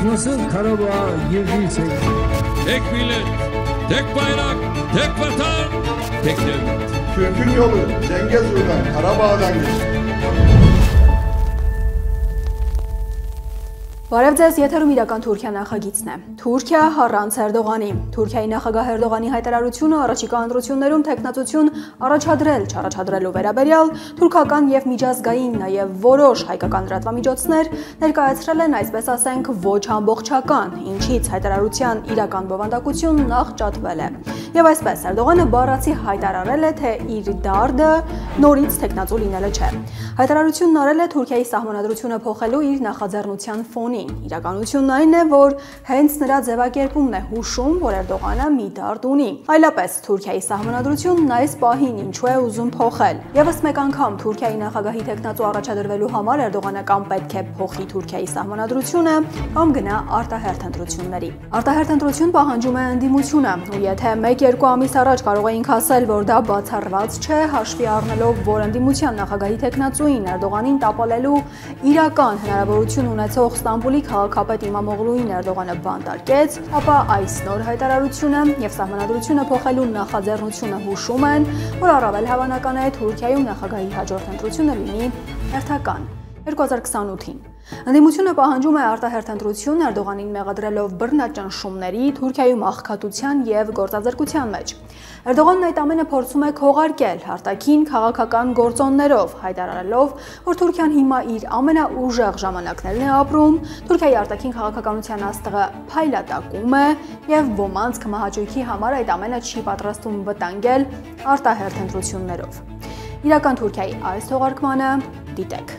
Nasıl Karabağ girdiysek. Tek millet, tek bayrak, tek vatan, tek devlet. Türk'ün yolu Zengezur'dan, Karabağ'dan geçti. Բարև ձեզ, եթերում իրական Թուրքիա նախագիծն է։ Թուրքիա առանց Էրդողանի։ Թուրքիայի նախագահ Էրդողանի հայտարարությունը առաջիկա ընտրություններում թեկնածություն չառաջադրելու վերաբերյալ թուրքական եւ միջազգային, նաեւ որոշ հայկական լրատվամիջոցներ ներկայացրել են, այսպես ասենք, ոչ ամբողջական, ինչից հայտարարության իրական բովանդակությունն աղճատվել է։ Եվ այսպես Էրդողանը բառացի հայտարարել է, թե իր դարդը նորից թեկնածու լինելը չէ։ Հայտարարությունն արել է Թուրքիայի սահմանադրությունը փոխելու իր նախաձեռնության ֆոնին։ Իրականությունն այն է, որ հենց նրա ձևակերպումն է հուշում, որ Էրդողանը մի դարդ ունի։ Այլապես Թուրքիայի սահմանադրությունն այս պահին ինչու է ուզում փոխել։ Եվս մեկ անգամ Թուրքիայի նախագահի թեկնածու առաջադրվելու համար Էրդողանը կամ պետք է փոխի Թուրքիայի սահմանադրությունը, կամ գնա արտահերթ ընտրությունների։ Արտահերթ ընտրություն պահանջում է ընդդիմությունը, ու եթե 1-2 ամիս առաջ կարող էինք ասել, որ դա բացառված չէ, հաշվի առնելով, որ ընդդիմության նախագահի թեկնածուին Էրդողանին տապալելու իրական հնարավորություն ունեցող Ստամբուլի քաղաքապետ Իմամօղլուին Էրդողանը բանտարկեց, ապա այս նոր հայտարարությունը եւ սահմանադրությունը փոխելու նախաձեռնությունը հուշում են, որ առավել հավանական է Թուրքիայում նախագահի հաջորդ ընտրությունը լինի հերթական 2028-ին։ Ընդդիմությունը պահանջում է արտահերթ ընտրություն Էրդողանին մեղադրելով բռնաճնշումների, Թուրքիայում աղքատության եւ գործազրկության մեջ։ Էրդողանն այդ ամենը փորձում է քողարկել արտաքին քաղաքական գործոններով, հայտարարելով, որ Թուրքիան հիմա իր ամենաուժեղ ժամանակներն է ապրում, Թուրքիայի արտաքին քաղաքականության աստղը փայլատակում է եւ ոմանց կմահաճույքի համար այդ ամենը չի պատրաստվում վտանգել արտահերթ ընտրություններով։ Իրական Թուրքիայի այս թողարկմանը դիտեք։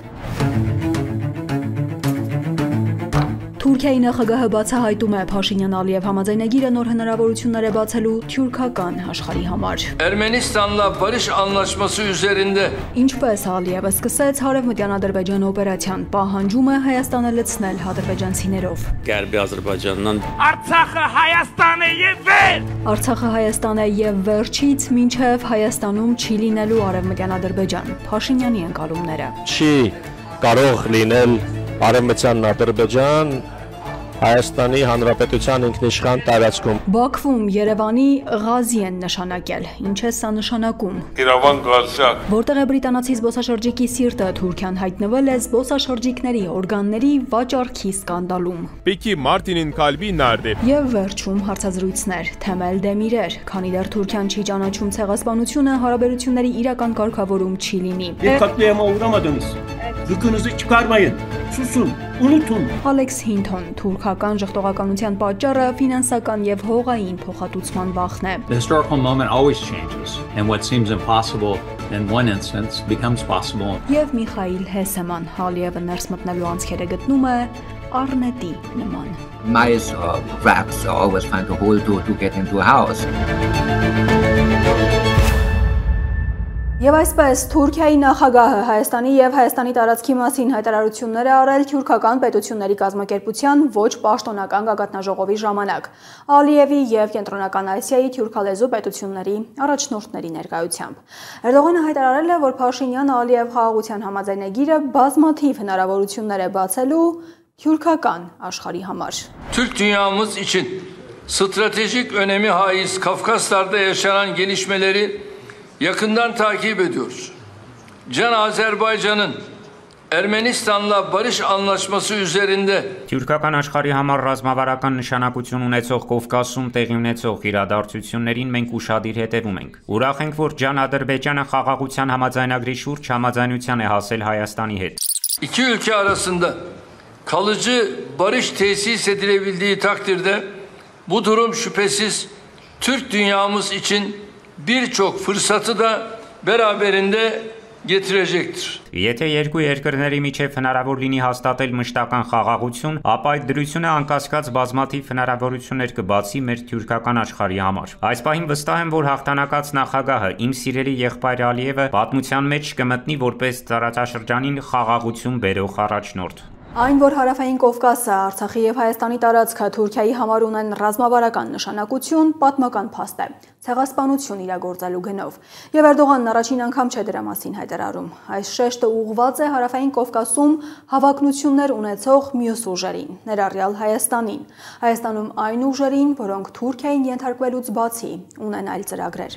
Թուրքիայի նախագահը բացահայտում է Փաշինյան-Ալիև համաձայնագիրը նոր հնարավորություններ է բացելու թյուրքական աշխարհի համար։ Ermenistan'la barış anlaşması üzerinde Ինչպես Ալիևը սկսեց հարևմտյան Ադրբեջան օպերացիան, պահանջում է Հայաստանը լցնել ադրբեջանցիներով։ Գերբի Ադրբեջանն Արցախը Հայաստան է եւ վեր։ Արցախը Հայաստան է եւ վերջից մինչեւ Հայաստանում չի լինելու արևմտյան Ադրբեջան։ Փաշինյանի ընկալումները։ Չի կարող լինել արևմտյան Ադրբեջան Հայաստանի Հանրապետության ինքնիշխան տարածքում։ Բաքվում Երևանի Ղազի են նշանակել։ Ինչ է սա նշանակում։ Իրավան գազակ։ Որտեղ է բրիտանացի զբոսաշրջիկի սիրտը, Թուրքիան հայտնվել է զբոսաշրջիկների օրգանների վաճառքի սկանդալում։ Peki Martin'in kalbi nerede? Եվ վերջում հարցազրույցներ, թեմել դեմ իրեր, քանի դեռ Թուրքիան չի ճանաչում ցեղասպանությունը, հարաբերությունների իրական կարգավորում չի լինի։ Katliama uğramadınız. Gıkınızı çıkarmayın. Susun. Unutun. Ալեքս Հինթոն, թուրքական ժխտողականության պատճառը ֆինանսական եւ հողային փոխհատուցման բախն է։ The historical moment always changes, and what seems impossible in one instance becomes possible. Եվ Միխայիլ Հեսեման Ալիևը ներս մտնելու անցքերը գտնում է Արնետի նման։ Mice or rats always find a hole to get into a house. Եվ այսպես Թուրքիայի նախագահը Հայաստանի եւ Հայաստանի տարածքի մասին հայտարարություններ է արել թուրքական պետությունների կազմակերպության ոչ պաշտոնական գագաթնաժողովի ժամանակ, Ալիևի եւ Կենտրոնական Ասիայի թուրքալեզու պետությունների առաջնորդների ներկայությամբ։ Էրդողանը հայտարարել է, որ Փաշինյան-Ալիև խաղաղության համաձայնագիրը բազմաթիվ հնարավորություններ է բացելու թուրքական աշխարհի համար։ Türk dünyamız için stratejik önemi haiz Kafkaslar'da yaşanan gelişmeleri yakından takip ediyoruz. Can Azerbaycan'ın Ermenistan'la barış anlaşması üzerinde Թուրքական աշխարհի համար ռազմավարական նշանակություն ունեցող Կովկասում տեղի ունեցող իրադարձություններին մենք ուշադիր հետևում ենք։ Ուրախ ենք, որ Can Ադրբեջանը խաղաղության համաձայնագրի շուրջ համաձայնության է հասել Հայաստանի հետ։ İki ülke arasında kalıcı barış tesis edilebildiği takdirde bu durum şüphesiz Türk dünyamız için birçok fırsatı da beraberinde getirecektir. Եթե երկու երկրների միջև հնարավոր լինի հաստատել մշտական խաղաղություն, ապա այդ դրությունը անկասկած բազմաթիվ հնարավորություններ կբացի մեր թուրքական աշխարհի համար։ Այս պահին վստահ եմ, որ հաղթանակած նախագահը իմ սիրելի եղբայր Ալիևը պատմության մեջ կմտնի որպես տարածաշրջանին խաղաղություն բերող առաջնորդ։ Այն, որ Հարավային Կովկասը, Արցախի եւ Հայաստանի տարածքը Թուրքիայի համար ունեն ռազմավարական նշանակություն, պատմական փաստ է, ցեղասպանություն իրագործելու գնով։ Եվ Էրդողանն առաջին անգամ չէ դրա մասին հայտարարում։ Այս շեշտը ուղղված է Հարավային Կովկասում հավակնություններ ունեցող մյուս ուժերին, ներառյալ Հայաստանին։ Հայաստանում այն ուժերին, որոնք Թուրքիային ենթարկվելուց բացի ունեն այլ ծրագրեր։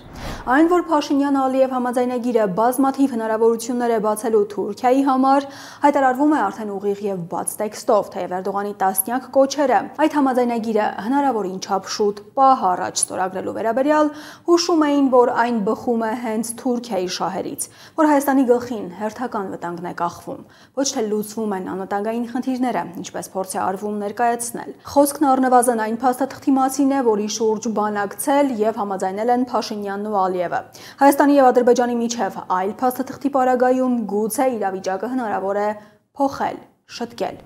Այն, որ Փաշինյան-Ալիև համաձայնագիրը բազմաթիվ հնարավորություններ է բացելու Թուրքիայի համար, հայտարարվում է արդեն ուղիղ եւ բաց տեքստով, թեև Էրդողանի տասնյակ կոչերը այդ համաձայնագիրը հնարավորին չափ շուտ պահ առաջ ստորագրելու վերաբերյալ հուշում էին, որ այն բխում է հենց Թուրքիայի շահերից, որ Հայաստանի գլխին հերթական վտանգն է կախվում, ոչ թե լուծվում են անվտանգային խնդիրները, ինչպես փորձ է արվում ներկայացնել։ Խոսքն առնվազն այն փաստաթղթի մասին է, որի շուրջ բանակցել եւ համաձայնել են Փաշինյանն ու Ալիևը։ Հայաստանի եւ Ադրբեջանի միջև այլ փաստաթղթի պարագայում գուցե իրավիճակը հնարավոր է փոխել, շտկել։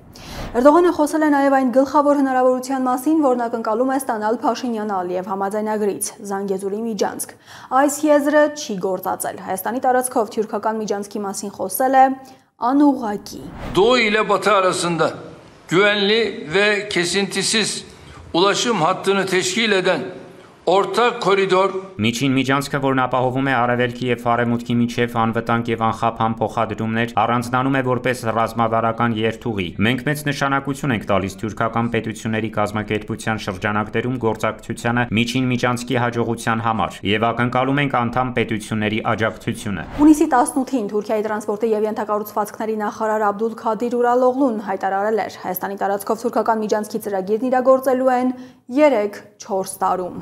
Էրդողանը խոսել է նաև այն գլխավոր հնարավորության մասին, որն ակնկալում է ստանալ Փաշինյան-Ալիև համաձայնագրից՝ Զանգեզուրի միջանցք։ Այս եզրը չի գործածել։ Հայաստանի տարածքով թուրքական միջանցքի մասին խոսել է անուղղակի։ Doğu ile Batı arasında güvenli ve kesintisiz ulaşım hattını teşkil eden ortak koridor Միջին միջանցքը, որն ապահովում է արևելքի եւ արևմուտքի միջև անվտանգ եւ անխափան փոխադրումներ, առանձնանում է որպես ռազմավարական երթուղի։ Մենք մեծ նշանակություն ենք տալիս թուրքական պետությունների կազմակերպության շրջանակներում գործակցությանը միջին միջանցքի հաջողության համար եւ ակնկալում ենք անդամ պետությունների աջակցությունը։ Հունիսի 18-ին Թուրքիայի տրանսպորտի եւ ենթակառուցվածքների նախարար Աբդուլ Քադիր Ուրալօղլուն հայտարարել էր. Հայաստանի տարածքով թուրքական միջանցքի ծրագիրն իրագործելու են 3-4 տարում։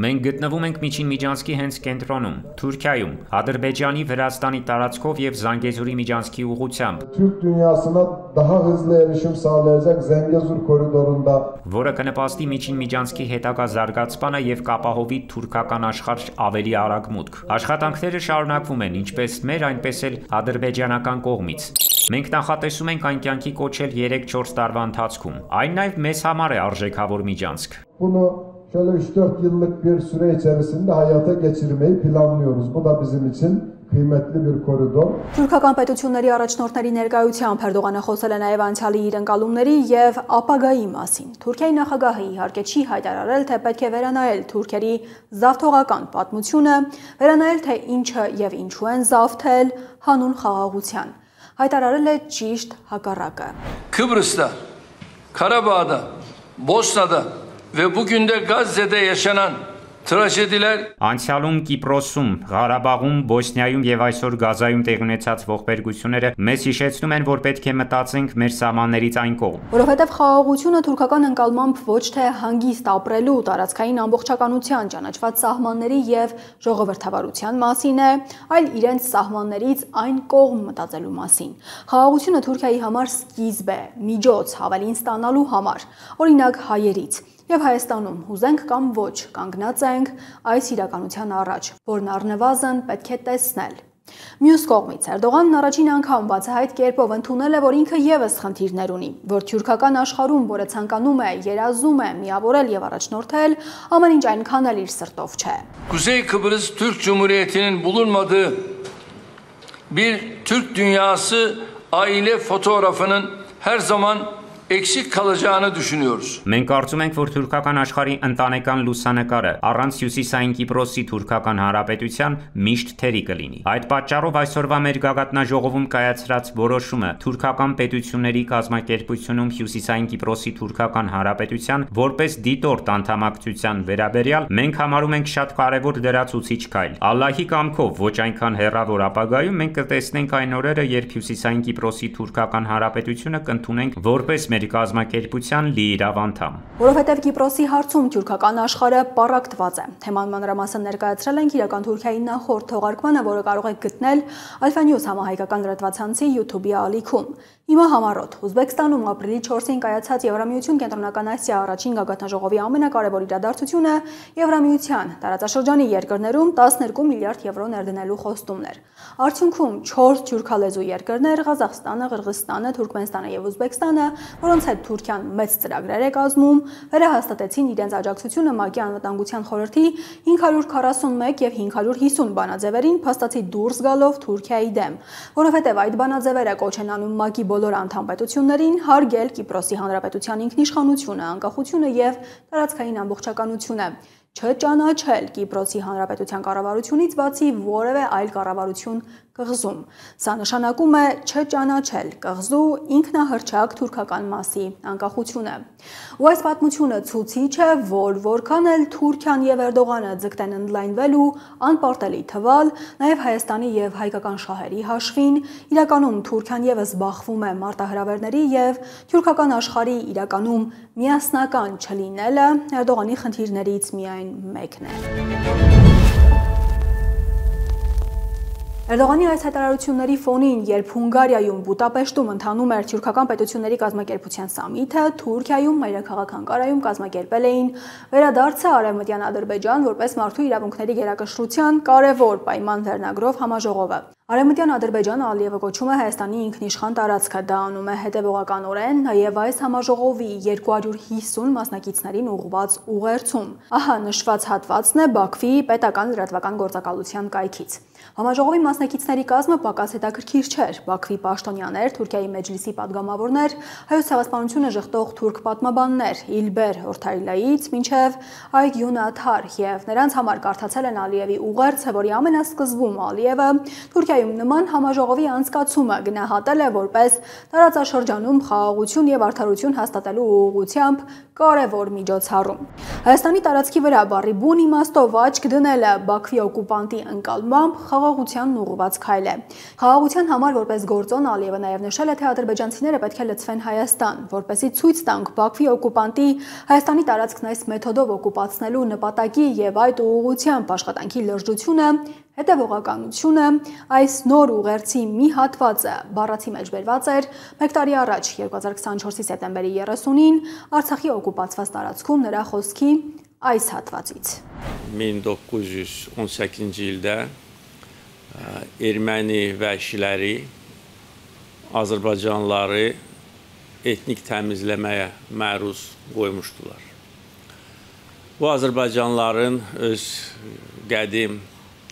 Մենք գտնվում ենք միջին միջանցքի հենց կենտրոնում, Թուրքիայում, Ադրբեջանի, Վրաստանի տարածքով եւ Զանգեզուրի միջանցքի ուղղությամբ, որը կնպաստի միջին միջանցքի հետագա զարգացմանը եւ կապահովի թուրքական աշխարհ ավելի արագ մուտք։ Աշխատանքները շարունակվում են ինչպես մեր, այնպես էլ ադրբեջանական կողմից։ Մենք նախատեսում ենք այն կյանքի կոչել 3-4 տարվա ընթացքում։ Այն նաև մեզ համար է արժեքավոր միջանցք։ Bunu şöyle 3-4 yıllık bir süre içerisinde hayata geçirmeyi planlıyoruz. Bu da bizim için kıymetli bir koridor. Թուրքական պետությունների առաջնորդների ներկայությամբ Էրդողանը խոսել է նաև անցյալի իր ընկալումների եւ ապագայի մասին։ Թուրքիայի նախագահը իհարկե չի հայտարարել, թե պետք է վերանայել թուրքերի զավթողական պատմությունը, վերանայել թե ինչը եւ ինչու են զավթել հանուն խաղաղության։ Հայտարարել է ճիշտ հակառակը։ Kıbrıs'ta, Karabağ'da, Bosna'da ve bugün de Gazze'de yaşanan trajediler Անցյալում Կիպրոսում, Ղարաբաղում, Բոսնիայում եւ այսօր Գազայում տեղի ունեցած ողբերգությունները մեզ հիշեցնում են, որ պետք է մտածենք մեր սահմաններից այն կողմ։ Որովհետև խաղաղությունը թուրքական ընկալմամբ ոչ թե հանգիստ ապրելու, տարածքային ամբողջականության, ճանաչված սահմանների եւ ժողովրդավարության մասին է, այլ իրենց սահմաններից այն կողմ մտածելու մասին։ Խաղաղությունը Թուրքիայի համար սկիզբ է, միջոց հավելին ստանալու համար, օրինակ հայերից։ Եվ Հայաստանում ուզենք կամ ոչ կանգնած ենք այս իրականության առաջ, որն առնվազն պետք է տեսնել։ Մյուս կողմից Էրդողանն առաջին անգամ բացահայտ կերպով ընդունել է, որ ինքը եւս խնդիրներ ունի, որ թուրքական աշխարհում, որը ցանկանում է, երազում է միավորել եւ առաջնորդել, ամեն ինչ այնքան էլ իր սրտով չէ։ Kuzey Kıbrıs Türk Cumhuriyeti'nin bulunmadığı bir Türk dünyası aile fotoğrafının her zaman eksik kalacağını düşünüyoruz. Մենք կարծում ենք, որ թուրքական աշխարհի ընտանեկան լուսանկարը առանց Հյուսիսային Կիպրոսի թուրքական հանրապետության միշտ թերի կլինի։ Այդ պատճառով այսօրվա մեր գագաթնաժողովում կայացրած որոշումը թուրքական պետությունների կազմակերպությունում Հյուսիսային Կիպրոսի թուրքական հանրապետության որպես դիտորդ անդամակցության վերաբերյալ մենք համարում ենք շատ կարևոր դրացուցիչ քայլ։ Ալլահի կամքով ոչ այնքան հեռավոր ապագայում մենք կտեսնենք այն օրերը, երբ Հյուսիսային Կիպրոսի թուրքական հանրապետությունը կընդունենք որպես մեր կազմակերպության լիիրավ անդամ։ Որովհետև Կիպրոսի հարցում թուրքական աշխարհը պառակտված է։ Թեման մանրամասն ներկայացրել ենք իրական Թուրքիայի նախորդ թողարկմանը, որը կարող եք գտնել Alpha News համահայկական լրատվացանցի YouTube-ի ալիքում։ Հիմա համառոտ Ուզբեկստանում ապրիլի 4-ին կայացած Եվրամիություն Կենտրոնական Ասիա առաջին գագաթնաժողովի ամենակարևոր իրադարձությունը Եվրամիության տարածաշրջանի երկրներում 12 միլիարդ եվրո ներդնելու խոստումներ։ Արդյունքում 4 թուրքալեզու երկրներ՝ Ղազախստանը, Ղրղызստանը, Թուրքմենստանը եւ Ուզբեկստանը, որոնց հետ Թուրքիան մեծ ծրագրեր է կազմում, վերահաստատեցին իրենց աջակցությունը ՄԱԿ-ի անվտանգության խորհրդի 541 եւ 550 բանաձևերին փաստացի դուրս գալով Թուրքիայի դեմ, որովհետեւ այդ բանաձևերը կոչ են անում ՄԱԿ-ի բոլոր անդամ պետություններին հարգել Կիպրոսի հանրապետության ինքնիշխանությունը, անկախությունը եւ տարածքային ամբողջականությունը, չճանաչել Կիպրոսի հանրապետության կառավարությունից բացի որևէ այլ կառավարություն կղզում։ Սա նշանակում է չճանաչել կղզու ինքնահռչակ թուրքական մասի անկախությունը։ Ու այս պատմությունը ցույց է, որ որքան էլ Թուրքիան եւ Էրդողանը ձգտեն ընդլայնվել ու անպարտելի թվալ, նաեւ Հայաստանի եւ հայկական շահերի հաշվին, իրականում Թուրքիան եւս զբաղվում է մարտահրավերների եւ թուրքական աշխարհի իրականում միասնական չլինելը Էրդողանի խնդիրներից միայն մեկն է։ Էրդողանի այս հայտարարությունների ֆոնին, երբ Հունգարիայում Բուդապեշտում ընթանում էր թուրքական պետությունների կազմակերպության սամիթը, Թուրքիայում մայրաքաղաք Անկարայում կազմակերպել էին վերադարձը Արևմտյան Ադրբեջան որպես մարդու իրավունքների գերակշռության կարևոր պայման վերնագրով համաժողովը։ Արևմտյան Ադրբեջանը Ալիևը կոչում է Հայաստանի ինքնիշխան տարածքը, դա անում է հետևողականորեն նաև այս համաժողովի 250 մասնակիցներին ուղղված ուղերձում։ Ահա նշված հատվածն է Բաքվի պետական լրատվական գործակալության կայքից։ Համաժողովի մասնակիցների կազմը պակաս հետաքրքիր չէր։ Բաքվի պաշտոնյաներ, Թուրքիայի մեջլիսի падգամավորներ, հայոց ցեղասպանությունը ժխտող թուրք պատմաբաններ, Իլբեր Օրթայլայից մինչև Այգյուն Աթար, եւ նրանց համար կարդացել են Ալիևի ուղերձը, որի ամենասկզբում Ալիևը Թուրքիայում նման համաժողովի անցկացումը գնահատել է որպես տարածաշրջանում խաղաղություն եւ արդարություն հաստատելու ուղղությամբ կարևոր միջոցառում։ Հայաստանի տարածքի վրա բառի բուն իմաստով աչք դնելը Բաքվի օկուպանտի ընկալմամբ խաղաղությանն ուղղված քայլ է։ Խաղաղության համար որպես գործոն Ալիևը նաև նշել է, թե ադրբեջանցիները պետք է լցվեն Հայաստան, որպեսզի ցույց տանք Բաքվի օկուպանտի Հայաստանի տարածքն այս մեթոդով օկուպացնելու նպատակի եւ այդ ուղղությամբ աշխատանքի լրջությունը, հետևողականությունը, այս նոր ուղերձի մի հատվածը բառացի մեջ բերված էր 1 տարի առաջ 2024-ի սեպտեմբերի 30-ին Արցախի օկուպացված տարածքում նրա խոսքի այս հատվածից։ 1918 ildə erməni vəhşiləri Azərbaycanlıları etnik təmizləməyə məruz qoymuşdular. Bu Azərbaycanlıların öz qədim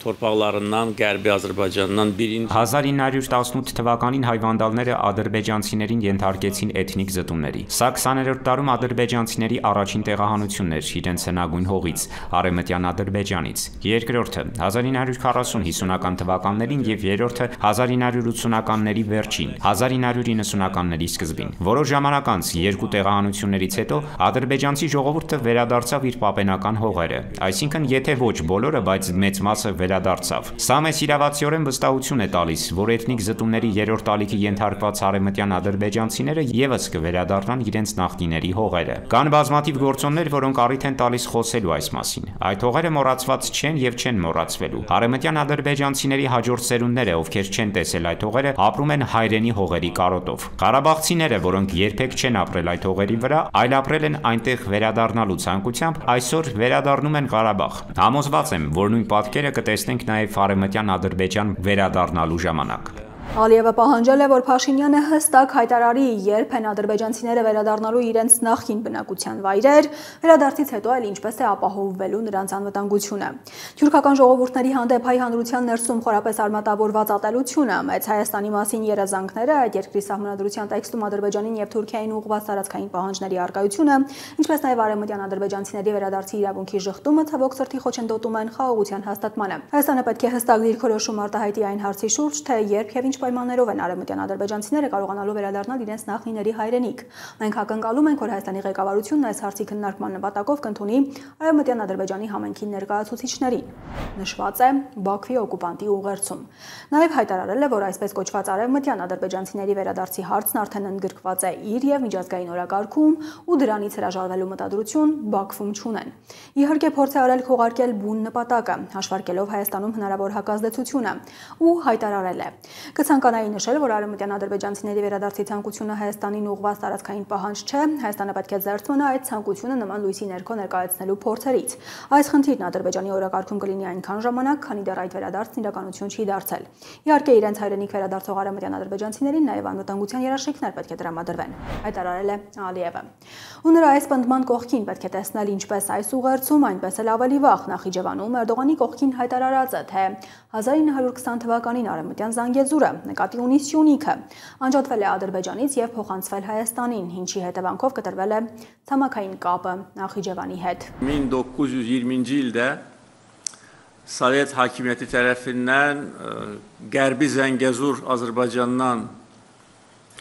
torpaqlarından, Qərbi Azərbaycandan 1918 թվականին հայվանդալները ադրբեջանցիներին ենթարկեցին էթնիկ զտումների։ Սա 20-րդ դարում ադրբեջանցիների առաջին տեղահանությունն էր իրենց հնագույն հողից, Արևմտյան Ադրբեջանից։ Երկրորդը 1940-50-ական թվականներին եւ երրորդը 1980-ականների վերջին, 1990-ականների սկզբին։ Որոշ ժամանակ անց երկու տեղահանություններից հետո ադրբեջանցի ժողովուրդը վերադարձավ իր պապենական հողերը։ Այսինքն, եթե ոչ բոլորը, բայց մեծ մասը վերադարձավ։ Սա մեծ իրավացիորեն վստահություն է տալիս, որ էթնիկ զտումների երրորդ ալիքի ենթարկված արևմտյան ադրբեջանցիները եւս կվերադառնան իրենց նախնիների հողերը։ Կան բազմաթիվ գործոններ, որոնք առիթ են տալիս խոսելու այս մասին։ Այդ հողերը մոռացված չեն եւ չեն մոռացվելու։ Արևմտյան ադրբեջանցիների հաջորդ սերունդները, ովքեր չեն տեսել այդ հողերը, ապրում են հայրենի հողերի կարոտով։ Ղարաբաղցիները, որոնք երբեք չեն ապրել այդ հողերի վրա, այլ ապրել են այնտեղ վերադառնալու ցանկությամբ, այսօր վերադառնում են Ղարաբաղ։ Համոզված եմ, որ նույն պատկերը տեսնենք նաև Արևմտյան Ադրբեջան վերադառնալու ժամանակ։ Ալիևը պահանջել է, որ Փաշինյանը հստակ հայտարարի, երբ են ադրբեջանցիները վերադառնալու իրենց նախկին բնակության վայրեր, վերադարձից հետո էլ ինչպես է ապահովվելու նրանց անվտանգությունը։ Թուրքական ժողովուրդների հանդեպ հայ հանրության ներսում խորապես արմատավորված ատելությունը, մեծ Հայաստանի մասին երազանքները, այդ երկրի սահմանադրության տեքստում Ադրբեջանին եւ Թուրքիային ուղղված տարածքային պահանջների առկայությունը, ինչպես նաև արևմտյան ադրբեջանցիների վերադարձի իրավունքի շղթումը ցավոք սրտի խոչընդոտում են խաղաղության հաստատմանը։ Հայաստանը պետք է հստակ դիրքորոշում արտահայտի այն հարցի շուրջ, թե երբ եւ ինչ պայմաններով են արևմտյան ադրբեջանցիները կարողանալու վերադառնալ իրենց նախնիների հայրենիք։ Մենք ակնկալում ենք, որ Հայաստանի ղեկավարությունն այս հարցի քննարկման նպատակով կընդունի արևմտյան Ադրբեջանի համայնքի ներկայացուցիչներին։ Նշված է Բաքվի օկուպանտի ուղերձում։ Նաև հայտարարել է, որ այսպես կոչված արևմտյան ադրբեջանցիների վերադարձի հարցն արդեն ընդգրկված է իր եւ միջազգային օրակարգում ու դրանից հրաժարվելու մտադրություն Բաքվում չունեն։ Իհարկե փորձ է արել քողարկել բուն նպատակը, հաշվարկելով Հայաստանում հնարավոր հակազդեցությունը ու հայտարարել է. Կցանկանայի նշել, որ արևմտյան ադրբեջանցիների վերադարձի ցանկությունը Հայաստանին ուղղված տարածքային պահանջ չէ, Հայաստանը պետք է զերծ մնա այդ ցանկությունը նման լույսի ներքո ներկայացնելու փորձերից։ Այս խնդիրն Ադրբեջանի օրակարգում կլինի այնքան ժամանակ, քանի դեռ այդ վերադարձն իրականություն չի դարձել։ Իհարկե, իրենց հայրենիք վերադարձող արևմտյան ադրբեջանցիներին նաև անվտանգության երաշխիքներ պետք է տրամադրվեն, հայտարարել է Ալիևը։ Ու նրա այս պնդման կողքին պետք է տեսնել ինչպես այս ուղերձում, այնպես էլ ավելի վաղ Նախիջևանում Էրդողանի կողքին հայտարարածը, թե 1920 թվականին արևմտյան Զանգեզուրը, նկատի ունի Սյունիքը, անջատվել է Ադրբեջանից եւ փոխանցվել Հայաստանին, ինչի հետևանքով կտրվել է ցամաքային կապը Նախիջևանի հետ։ 1920 ildə Sovet hakimiyyəti tərəfindən Qərbi Zəngəzur Azərbaycandan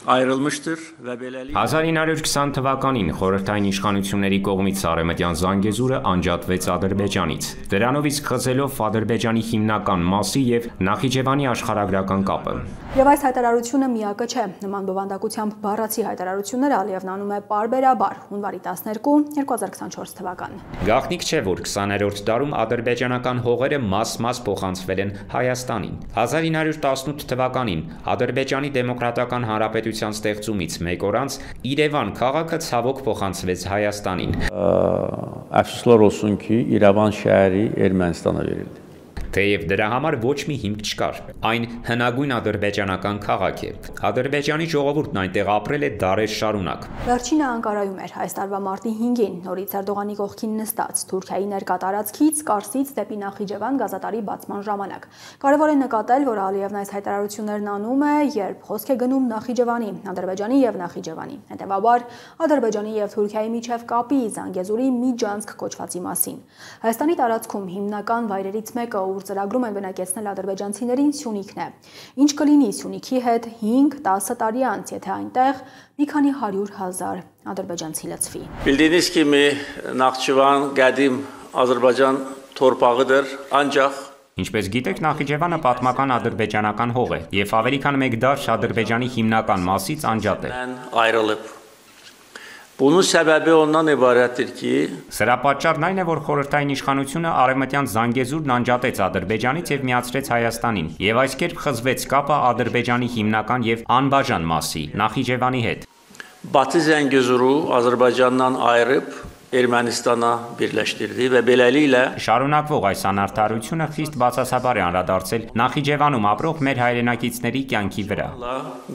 ayrılmıştır və beləliklə 1920 թվականին խորհրդային իշխանությունների կողմից արևմտյան Զանգեզուրը անջատվեց Ադրբեջանից, դրանով իսկ խզելով Ադրբեջանի հիմնական մասի եւ Նախիջևանի աշխարհագրական կապը։ Եվ այս հայտարարությունը միակը չէ, նման բովանդակությամբ բառացի հայտարարությունները Ալիևն անում է պարբերաբար, հունվարի 12, 2024 թվական։ Գաղտնիք չէ, որ 20-րդ դարում ադրբեջանական հողերը մաս-մաս փոխանցվել են Հայաստանին։ 1918 թվականին Ադրբեջանի Դեմոկրատական Հանրապետության ստեղծումից մեկ օր անց Երևան քաղաքը ցավոք փոխանցվեց Հայաստանին։ Əfsuslar olsun ki, İrəvan şəhəri Ermənistana verildi. Թեև դրա համար ոչ մի հիմք չկար։ Այն հնագույն ադրբեջանական քաղաք է։ Ադրբեջանի ժողովուրդն այնտեղ ապրել է դարեր շարունակ։ Վերջինը Անկարայում էր այս տարվա մարտի 5-ին, նորից Էրդողանի կողքին նստած Թուրքիայի ներկատարածքից Կարսից դեպի Նախիջևան գազատարի բացման ժամանակ։ Կարևոր է նկատել, որ Ալիևն այս հայտարարություններն անում է, երբ խոսք է գնում Նախիջևանի, Ադրբեջանի եւ Նախիջևանի, հետեւաբար Ադրբեջանի եւ Թուրքիայի միջև կապի Զանգեզուրի Միջանցք կոչվածի մասին։ Հայաստանի տարածքում հիմնական վայրերից մեկը, ուր ծրագրում են բնակեցնել ադրբեջանցիներին, Սյունիքն է։ Ինչ կլինի Սյունիքի հետ 5-10 տարի անց, եթե այնտեղ մի քանի 100,000 ադրբեջանցի լցվի։ Bildiyiniz kimi Naxçıvan qədim Azərbaycan torpağıdır, ancaq Ինչպես գիտեք, Նախիջևանը պատմական ադրբեջանական հող է եւ ավելի քան մեկ դար Ադրբեջանի հիմնական մասից անջատ է։ Ayrılıb. Bunun səbəbi ondan ibarətdir ki, Սրա պատճառն այն է, որ խորհրդային իշխանությունը արևմտյան Զանգեզուրն անջատեց Ադրբեջանից եւ միացրեց Հայաստանին, եւ այս կերպ խզվեց կապը Ադրբեջանի հիմնական եւ անբաժան մասի Նախիջևանի հետ։ Batı Zəngəzuru Azərbaycandan ayırıb Ermənistana birləşdirdi və beləliklə Շարունակվող այս անարդարությունը խիստ բացասաբար է անդրադարձել Նախիջևանում ապրող մեր հայրենակիցների կյանքի վրա։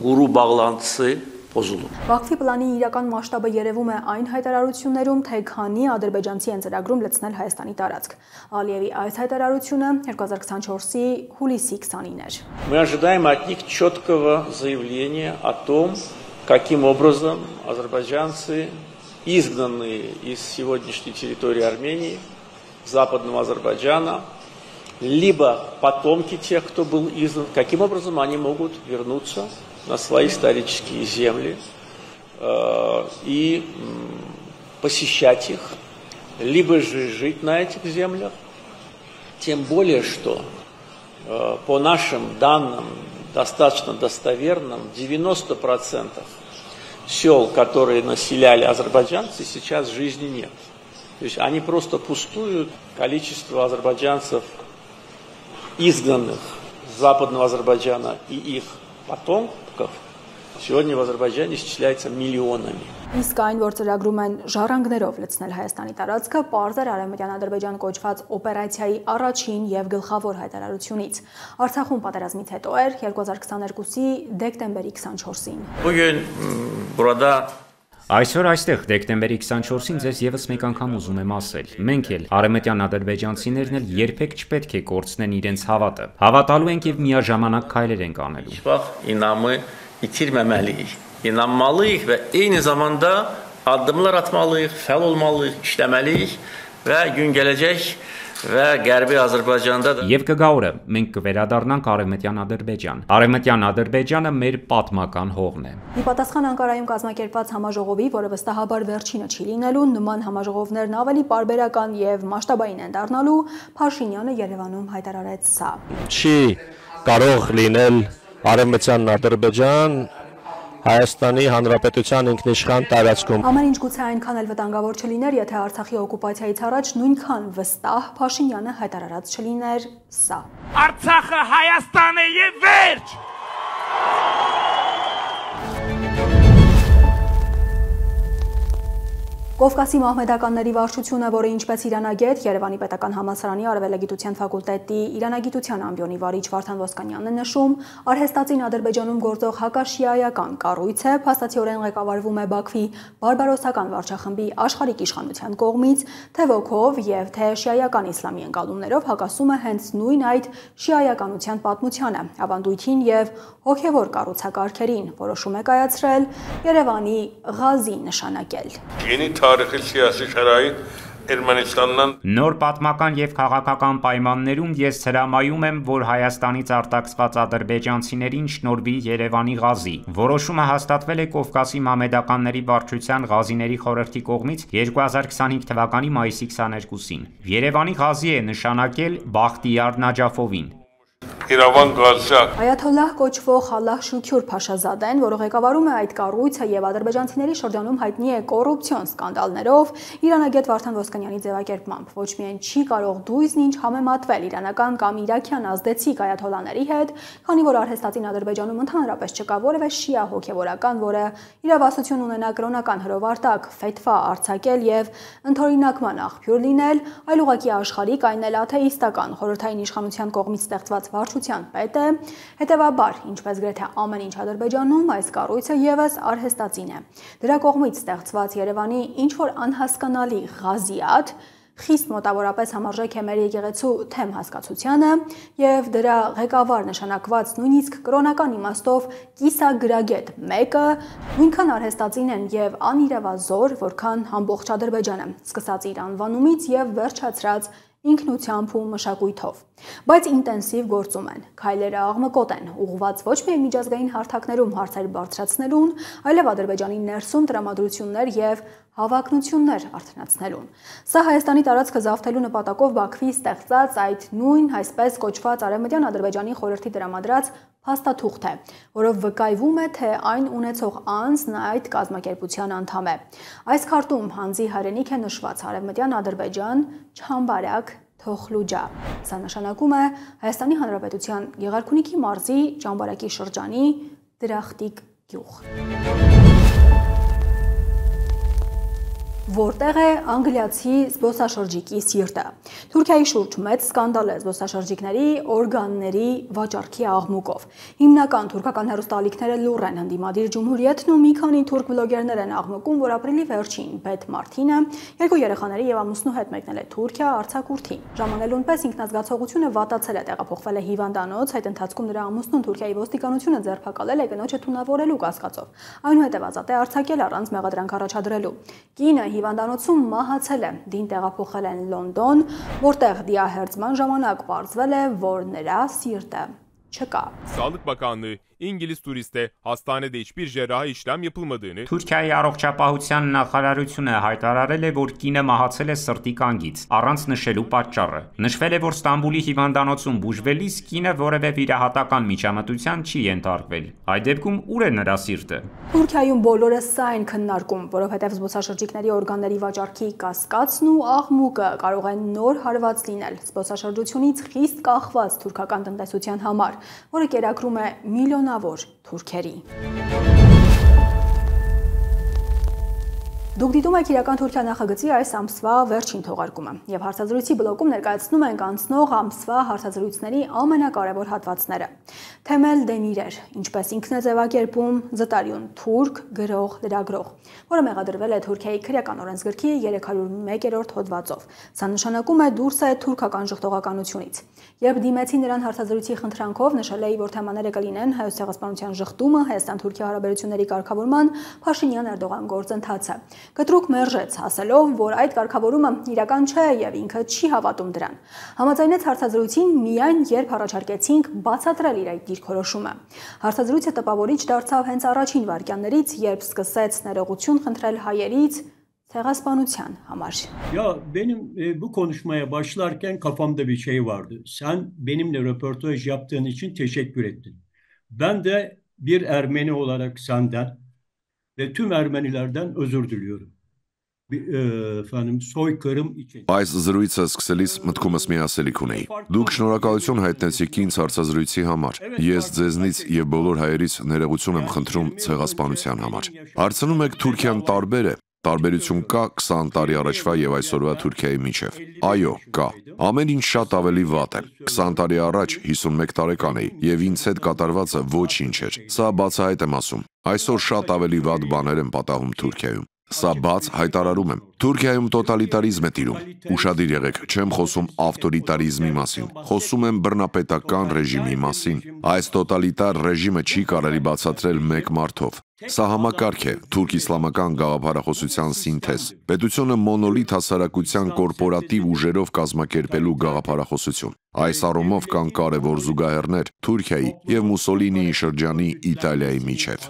Quru bağlantısı pozulur. Բաքվի պլանի իրական մասշտաբը երևում է այն հայտարարություններում, թե քանի ադրբեջանցի են ծրագրում լցնել Հայաստանի տարածք։ Ալիևի այս հայտարարությունը 2024-ի հուլիսի 29-ին էր։ Мы ожидаем от них четкого заявления о том, каким образом азербайджанцы, изгнанные из сегодняшней территории Армении, Западного Азербайджана, либо потомки тех, кто был изгнан, каким образом они могут вернуться на свои исторические земли и посещать их, либо же жить на этих землях. Тем более, что по нашим данным, достаточно достоверным, 90% сел, которые населяли азербайджанцы, сейчас в жизни нет. То есть они просто пустуют. Количество азербайджанцев, изгнанных с Западного Азербайджана и их потомков, сегодня в Азербайджане исчисляется миллионами. Իսկ այն, որ ծրագրում են ժառանգներով լցնել Հայաստանի տարածքը, պարզ էր արևմտյան Ադրբեջան կոչված օպերացիայի առաջին եւ գլխավոր հայտարարությունից։ Արցախում պատերազմից հետո էր 2022-ի դեկտեմբերի 24-ին։ Bugün burada Այսօր այստեղ դեկտեմբերի 24-ին ձեզ եւս մեկ անգամ ուզում եմ ասել. մենք էլ արևմտյան ադրբեջանցիներն էլ երբեք չպետք է կորցնեն իրենց հավատը։ Հավատալու ենք եւ միաժամանակ քայլեր ենք անելու։ inamı itirməməliyik. İnanmalıyıq və eyni zamanda addımlar atmalıyıq, fəal olmalıyıq, işləməliyik və gün gələcək və Qərbi Azərbaycanda da Եվ կգա օրը մենք կվերադառնանք արևմտյան Ադրբեջան։ Արևմտյան Ադրբեջանը մեր պատմական հողն է։ Ի պատասխան Անկարայում կազմակերպված համաժողովի, որը վստահաբար վերջինը չի լինելու, նման համաժողովներն ավելի պարբերական եւ մասշտաբային են դառնալու, Փաշինյանը Երևանում հայտարարեց սա. Չի կարող լինել արևմտյան Ադրբեջան Հայաստանի Հանրապետության ինքնիշխան տարածքում։ Ամեն ինչ գուցե այնքան էլ վտանգավոր չլիներ, եթե Արցախի օկուպացիայից առաջ նույնքան վստահ Փաշինյանը հայտարարած չլիներ սա. Արցախը Հայաստան է եւ վերջ։ Կովկասի մահմեդականների վարչությունը, որը ինչպես Իրանագետ, Երևանի պետական համալսարանի արևելագիտության ֆակուլտետի իրանագիտության ամբիոնի վարիչ Վարդան Ոսկանյանն է նշում, արհեստածին Ադրբեջանում գործող հակաշիայական կառույց է, փաստացիորեն ղեկավարվում է Բաքվի բարբարոսական վարչախմբի աշխարհիկ իշխանության կողմից, թե ոգով եւ թե շիայական իսլամի ընկալումներով հակասում է հենց նույն այդ շիայականության պատմությանը, ավանդույթին եւ հոգեվոր կառուցակարգերին, որոշում է կայացրել Երևանի Ղազի նշանակել։ Նոր պատմական եւ քաղաքական պայմաններում ես հրամայում եմ, որ Հայաստանից արտաքսված ադրբեջանցիներին շնորհվի Երևանի Ղազի։ Որոշումը հաստատվել է Կովկասի մահմեդականների վարչության Ղազիների խորհրդի կողմից 2025 թվականի մայիսի 22-ին։ Երևանի Ղազի է նշանակել Բախտիար Նաջաֆովին։ Այաթոլլահ կոչվող Ալլահ Շուքյուր Փաշազադեն, որը ղեկավարում է այդ կառույցը եւ ադրբեջանցիների շրջանում հայտնի է կոռուպցիոն սկանդալներով, Իրանագետ Վարդան Ոսկանյանի ձևակերպմամբ ոչ միայն չի կարող դույզն ինչ համեմատվել իրանական կամ իրաքյան ազդեցիկ այաթոլլաների հետ, քանի որ արհեստածին Ադրբեջանում ընդհանրապես չկա որևէ շիա հոգեվորական, որը իրավասություն ունենա կրոնական հրովարտակ, ֆեթվա արձակել եւ ընդօրինակման աղբյուր լինել, այլ ուղղակի աշխարհիկ, այն էլ աթեիստական խորհրդային իշխանության կողմից ստեղծված վարչության պետ է, հետևաբար, ինչպես գրեթե ամեն ինչ Ադրբեջանում, այս կառույցը եւս արհեստածին է։ Դրա կողմից ստեղծված Երևանի ինչ-որ անհասկանալի Ղազիաթ խիստ մոտավորապես համարժեք է մեր եկեղեցու թեմ հասկացությանը եւ դրա ղեկավար նշանակված նույնիսկ կրոնական իմաստով կիսագրագետ մեկը նույնքան արհեստածին են եւ անիրավազոր, որքան ամբողջ Ադրբեջանը, սկսած իր անվանումից եւ վերջացրած ինքնությամբ ու մշակույթով, բայց ինտենսիվ գործում են, քայլերը աղմկոտ են, ուղղված ոչ միայն միջազգային հարթակներում հարցեր բարձրացնելուն, այլև Ադրբեջանի ներսում տրամադրություններ եւ հավակնություններ արդյունացնելուն։ Սա Հայաստանի տարածքը զավթելու նպատակով Բաքվի ստեղծած այդ նույն այսպես կոչված Արևմտյան Ադրբեջանի խորհրդի տրամադրած փաստաթուղթ է, որով վկայվում է, թե այն ունեցող անձն այդ կազմակերպության անդամ է։ Այս քարտում հանձի հայրենիք է նշված Արևմտյան Ադրբեջան, Չամբարակ, Թոխլուջա։ Սա նշանակում է Հայաստանի Հանրապետության Գեղարքունիքի մարզի Ճամբարակի շրջանի Դրախտիկ գյուղ։ Որտեղ է անգլիացի զբոսաշրջիկի սիրտը։ Թուրքիայի շուրջ մեծ սկանդալ է զբոսաշրջիկների օրգանների վաճառքի աղմուկով։ Հիմնական թուրքական հեռուստաալիքները լուռ են, ընդդիմադիր Ջումհուրիեթն ու մի քանի թուրք բլոգերներ են աղմկում, որ ապրիլի վերջին Բեթ Մարտինը երկու երեխաների եւ ամուսնու հետ մեկնել է Թուրքիա արձակուրդի։ Ժամանելուն պես ինքնազգացողությունը վատացել է, տեղափոխվել է հիվանդանոց, այդ ընթացքում նրա ամուսնուն Թուրքիայի ոստիկանությունը ձերբակալել է կնոջը թունավորելու կասկածով։ Այնուհետև ազատ է արձակել առանց մեղադրանք առաջադրելու։ Կինը հիվանդանոցում մահացել է, դին տեղափոխել են Լոնդոն, որտեղ դիահերձման ժամանակ պարզվել է, որ նրա սիրտը չկա։ Sağlık Bakanlığı İngiliz turiste hastanede hiçbir cerrahi işlem yapılmadığını Թուրքիայի առողջապահության նախարարությունը հայտարարել է, որ կինը մահացել է սրտի կանգից, առանց նշելու պատճառը։ Նշվել է, որ Ստամբուլի հիվանդանոցում բուժվելիս կինը որևէ վիրահատական միջամտության չի ենթարկվել։ Այդ դեպքում ուր է նրա սիրտը։ Թուրքիայում բոլորը սա են քննարկում, որովհետև զբոսաշրջիկների օրգանների վաճառքի կասկածն ու աղմուկը կարող են նոր հարված լինել զբոսաշրջությունից խիստ կախված թուրքական տնտեսության համար, որը կերակրում է միլիոնավոր թուրքերի։ Դուք դիտում եք իրական Թուրքիա նախագծի այս ամսվա վերջին թողարկումը եւ հարցազրույցի բլոկում ներկայացնում ենք անցնող ամսվա հարցազրույցների ամենակարևոր հատվածները։ Թեմել Դեմիրեր, ինչպես ինքն է ձևակերպում, զտարյուն թուրք գրող լրագրող, որը մեղադրվել է Թուրքիայի քրեական օրենսգրքի 301-րդ հոդվածով։ Սա նշանակում է դուրս է թուրքական ժխտողականությունից։ Երբ դիմեցի նրան հարցազրույցի խնդրանքով, նշել էի, որ թեմաները կլինեն հայոց ցեղասպանության ժխտումը, Հայաստան-Թուրքիա հարաբերությունների կարգավորման, Փաշինյան-Էրդողան գործընթացը։ Կտրուկ մերժեց, ասելով, որ այդ կարգավորումը իրական չէ եւ ինքը չի հավատում դրան։ Համաձայնեց հարցազրույցին միայն երբ առաջարկեցինք բացատրել իր այդ դիրքորոշումը։ Հարցազրույցը տպավորիչ դարձավ հենց առաջին վայրկյաններից, երբ սկսեց ներողություն խնդրել հայերից ցեղասպանության համար։ Ya benim bu konuşmaya başlarken kafamda bir şey vardı. Sen benimle röportaj yaptığın için teşekkür ettin. Ben de bir Ermeni olarak senden ve tüm Ermenilerden özür diliyorum. Efendim soykırım için. Այս զրույցը սկսելիս մտքումս մի ասելիք ունեի։ Դուք շնորհակալություն հայտնեցիք ինձ հարցազրույցի համար։ Ես ձեզնից եւ բոլոր հայերից ներողություն եմ խնդրում ցեղասպանության համար։ Հարցնում եք Թուրքիան տարբեր է։ Տարբերություն կա 20 տարի առաջվա եւ այսօրվա Թուրքիայի միջև։ Այո, կա։ Ամեն ինչ շատ ավելի վատ է։ 20 տարի առաջ 51 տարեկան էի եւ ինձ հետ կատարվածը ոչինչ էր։ Սա բացահայտ եմ ասում։ Այսօր շատ ավելի վատ բաներ են պատահում Թուրքիայում։ Սա բաց հայտարարում եմ։ Թուրքիայում տոտալիտարիզմ է տիրում։ Ուշադիր եղեք, չեմ խոսում ավտորիտարիզմի մասին։ Խոսում եմ բռնապետական ռեժիմի մասին։ Այս տոտալիտար ռեժիմը չի կարելի բացատրել մեկ մարդով։ Սա համակարգ է, թուրք-իսլամական գաղափարախոսության սինթեզ։ Պետությունը մոնոլիթ հասարակության կորպորատիվ ուժերով կազմակերպելու գաղափարախոսություն։ Այս առումով kան կարևոր զուգահեռներ Թուրքիայի եւ Մուսոլինիի շրջանի Իտալիայի միջև։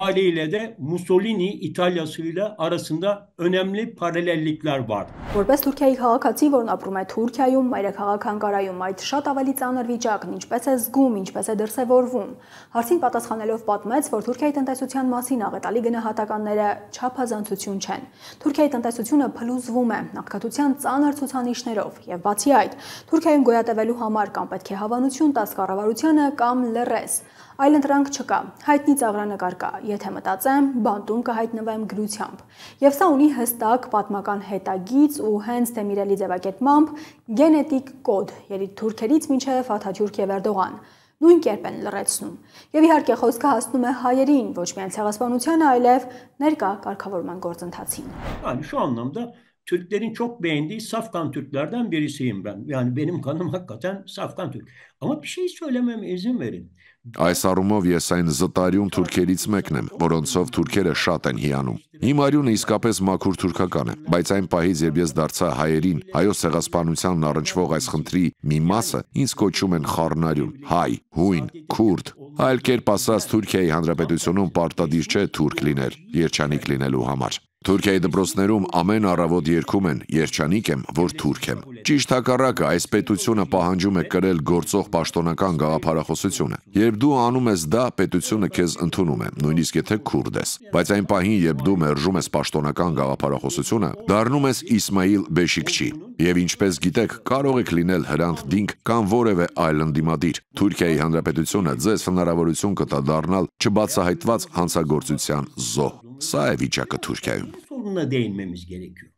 Haliyle de Mussolini İtalya'sıyla arasında önemli paralellikler var. Որպես Թուրքիայի քաղաքացի, որն ապրում է Թուրքիայում, մայրաքաղաք Անկարայում, այդ շատ ավելի ծանր վիճակն ինչպես է զգում, ինչպես է դրսևորվում։ Հարցին պատասխանելով պատմեց, որ Թուրքիայի տնտեսության մասին աղետալի գնահատականները չափազանցություն չեն։ Թուրքիայի տնտեսությունը փլուզվում է աղքատության ծանր ցուցանիշներով, եւ բացի այդ, Թուրքիայում գոյատևելու համար կամ պետք է հավանություն տաս կառավարությանը կամ լռես։ Այլ ընտրանք չկա, հայտնի ծաղրանկար կա, եթե մտածեմ, բանտում կհայտնվեմ գրությամբ։ Եվ սա ունի հստակ պատմական հետագիծ ու հենց դեմիրելի ձևակերպմամբ գենետիկ կոդ, երիտ թուրքերից մինչև Աթաթյուրք եւ Էրդողան։ Նույն կերպ են լրացնում։ Եվ իհարկե խոսքը հասնում է հայերին, ոչ միայն ցեղասպանությանը, այլև ներկա կարգավորման գործընթացին։ Yani şu anlamda Türklerin çok beğendiği Safkan Türklerden birisiyim ben. Yani benim kanım hakikaten Safkan Türk. Ama bir şey söylememe izin verin. Այս առումով ես այն զտարյուն թուրքերից մեկն եմ, որոնցով թուրքերը շատ են հիանում։ Իմ արյունը իսկապես մաքուր թուրքական է, բայց այն պահից, երբ ես դարձա հայերին, հայոց ցեղասպանությանն առնչվող այս խնդրի մի մասը ինձ կոչում են խառնարյուն, հայ, հույն, քուրդ։ Այլ կերպ ասած, Թուրքիայի Հանրապետությունում պարտադիր չէ թուրք լինել, երջանիկ լինելու համար։ Թուրքիայի դպրոցներում ամեն առավոտ երգում են «Երջանիկ եմ, որ թուրք եմ»։ Ճիշտ հակառակը, այս պետությունը պահանջում է կրել գործող պաշտոնական գաղափարախոսությունը։ Երբ դու անում ես դա, պետությունը քեզ ընդունում է, նույնիսկ եթե քուրդ ես։ Բայց այն պահին, երբ դու մերժում ես պաշտոնական գաղափարախոսությունը, դառնում ես Իսմայիլ Բեշիկչի։ Եվ ինչպես գիտեք, կարող եք լինել Հրանտ Դինք կամ որևէ այլ ընդդիմադիր։ Թուրքիայի Հանրապետությունը ձեզ հնարավորություն կտա դառնալ չբացահայտված հանցագործության զոհ։ Սա է վիճակը Թուրքիայում։ Sorununa değinmemiz gerekiyor.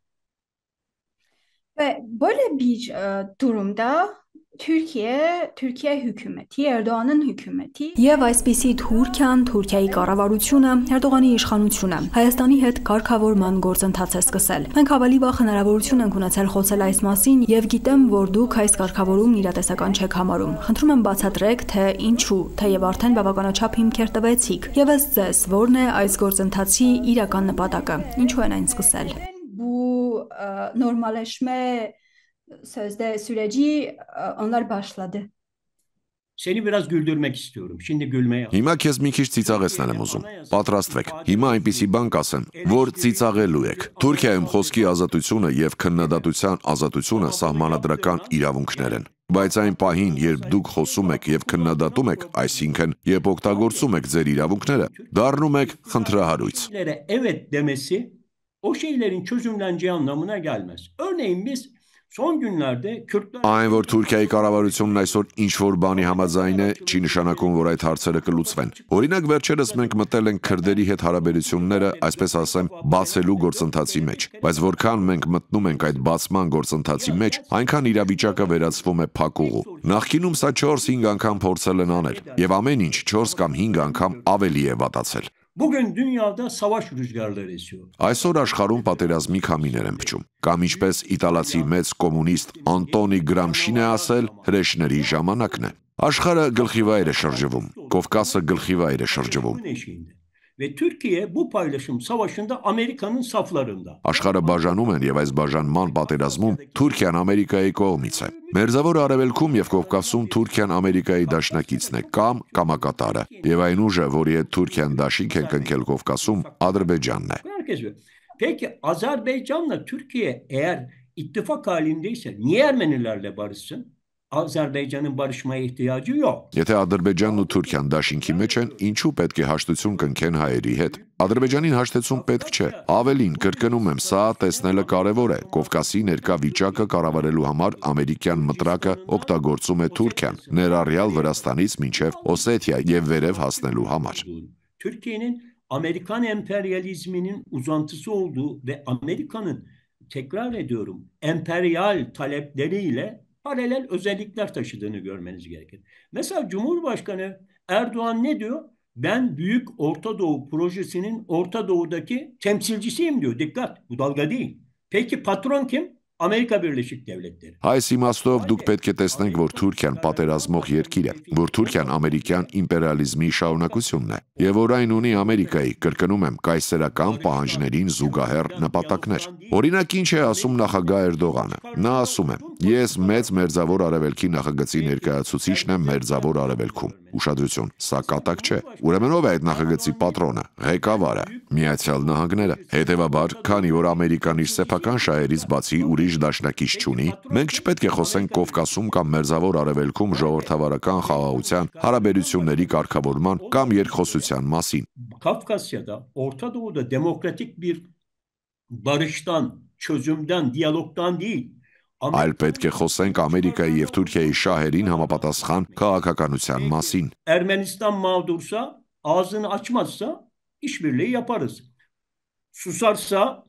Ve böyle bir durumda Türkiye hükümeti, Erdoğan'ın hükümeti Եվ այսպիսի Թուրքիան, Թուրքիայի կառավարությունը, Էրդողանի իշխանությունը Հայաստանի հետ կարգավորման գործընթաց է սկսել։ Մենք ավելի վաղ հնարավորություն ենք ունեցել խոսել այս մասին եւ գիտեմ, որ դուք այս կարգավորումն իրատեսական չեք համարում։ Խնդրում եմ բացատրեք, թե ինչու, թեև արդեն բավականաչափ հիմքեր տվեցիք։ Եվ ըստ ձեզ, ո՞րն է այս գործընթացի իրական նպատակը։ Ինչու են այն սկսել։ Bu normalleşme sözde süreci onlar başladı. Seni biraz güldürmek istiyorum. Şimdi gülmeye. Հիմա քեզ մի քիչ ծիծաղեցնել եմ ուզում։ Պատրաստվեք։ Հիմա այնպիսի բան կասեմ, որ ծիծաղելու եք։ Թուրքիայում խոսքի ազատությունը եւ քննադատության ազատությունը սահմանադրական իրավունքներ են։ Բայց այն պահին, երբ դուք խոսում եք եւ քննադատում եք, այսինքն երբ օգտագործում եք ձեր իրավունքները, դառնում եք խնդրահարույց։ Evet demesi o şeylerin çözümleneceği anlamına gelmez. Örneğin biz son günlerde Kürtler Այն որ Թուրքիայի կառավարությունն այսօր ինչ որ բանի համաձայն է, չի նշանակում, որ այդ հարցերը կլուծվեն։ Օրինակ վերջերս մենք մտել ենք քրդերի հետ հարաբերությունները, այսպես ասեմ, բացելու գործընթացի մեջ, բայց որքան մենք մտնում ենք այդ բացման գործընթացի մեջ, այնքան իրավիճակը վերածվում է փակուղու։ Նախկինում սա 4-5 անգամ փորձել են անել, եւ ամեն ինչ 4 կամ 5 անգամ ավելի է վատացել։ Bugün dünyada savaş rüzgarları esiyor. Այսօր աշխարհում պատերազմի քամիներ են փչում, կամ ինչպես իտալացի մեծ կոմունիստ Անտոնի Գրամշին է ասել, հրեշների ժամանակն է։ Աշխարհը գլխիվայր է շրջվում, Կովկասը գլխիվայր է շրջվում։ Ve Türkiye bu paylaşım savaşında Amerika'nın saflarında. Աշխարհը բաժանում են եւ այս բաժանման պատերազմում Թուրքիան Ամերիկայի կողմից է։ Մերձավոր Արևելքում եւ Կովկասում Թուրքիան Ամերիկայի դաշնակիցն է կամ կամակատարը։ Եվ այն ուժը, որի հետ Թուրքիան դաշինք է կնքել Կովկասում, Ադրբեջանն է։ Peki Azerbaycan'la Türkiye eğer ittifak halindeyse niye Ermenilerle barışsın? Azerbaycan'ın barışmaya ihtiyacı yok. Եթե Ադրբեջանն ու Թուրքիան դաշինքի մեջ են, ինչու պետք է հաշտություն կնքեն հայերի հետ։ Ադրբեջանին հաշտեցում պետք չէ։ Ավելին, կրկնում եմ, սա տեսնելը կարևոր է։ Կովկասի ներկա վիճակը կառավարելու համար ամերիկյան մտրակը օգտագործում է Թուրքիան, ներառյալ Վրաստանից մինչև Օսեթիա եւ վերև հասնելու համար։ Türkiye'nin Amerikan emperyalizminin uzantısı olduğu ve Amerika'nın, tekrar ediyorum, emperyal talepleriyle paralel özellikler taşıdığını görmeniz gerekir. Mesela Cumhurbaşkanı Erdoğan ne diyor? Ben Büyük Orta Doğu Projesi'nin Orta Doğu'daki temsilcisiyim diyor. Dikkat, bu dalga değil. Peki patron kim? Amerika Birleşik Devletleri. Այս իմաստով դուք պետք է տեսնենք, որ Թուրքիան պատերազմող երկիր է, որ Թուրքիան ամերիկյան իմպերիալիզմի շարունակությունն է, եւ որ այն ունի Ամերիկայի, կրկնում եմ, կայսերական պահանջներին զուգահեռ նպատակներ։ Օրինակ, ինչ է ասում նախագահ Էրդողանը։ Նա ասում է. Ես մեծ մերձավոր արևելքի նախագծի ներկայացուցիչն եմ մերձավոր արևելքում։ Ուշադրություն, սա կատակ չէ։ Ուրեմն ով է այդ նախագծի պատրոնը, ղեկավարը, Միացյալ Նահանգները։ Հետևաբար, քանի որ Ամերիկան իր սեփական շահերից բացի ուրիշ դաշնակից չունի, մենք չպետք է խոսենք Կովկասում կամ մերձավոր արևելքում ժողովրդավարական խաղաղության, հարաբերությունների կարգավորման կամ երկխոսության մասին։ Kafkasya'da, Orta Doğu'da demokratik bir barıştan, çözümden, diyalogdan değil. Այլ պետք է խոսենք Ամերիկայի եւ Թուրքիայի շահերին համապատասխան քաղաքականության մասին։ Ermenistan mağdursa, ağzını açmazsa işbirliği yaparız. Susarsa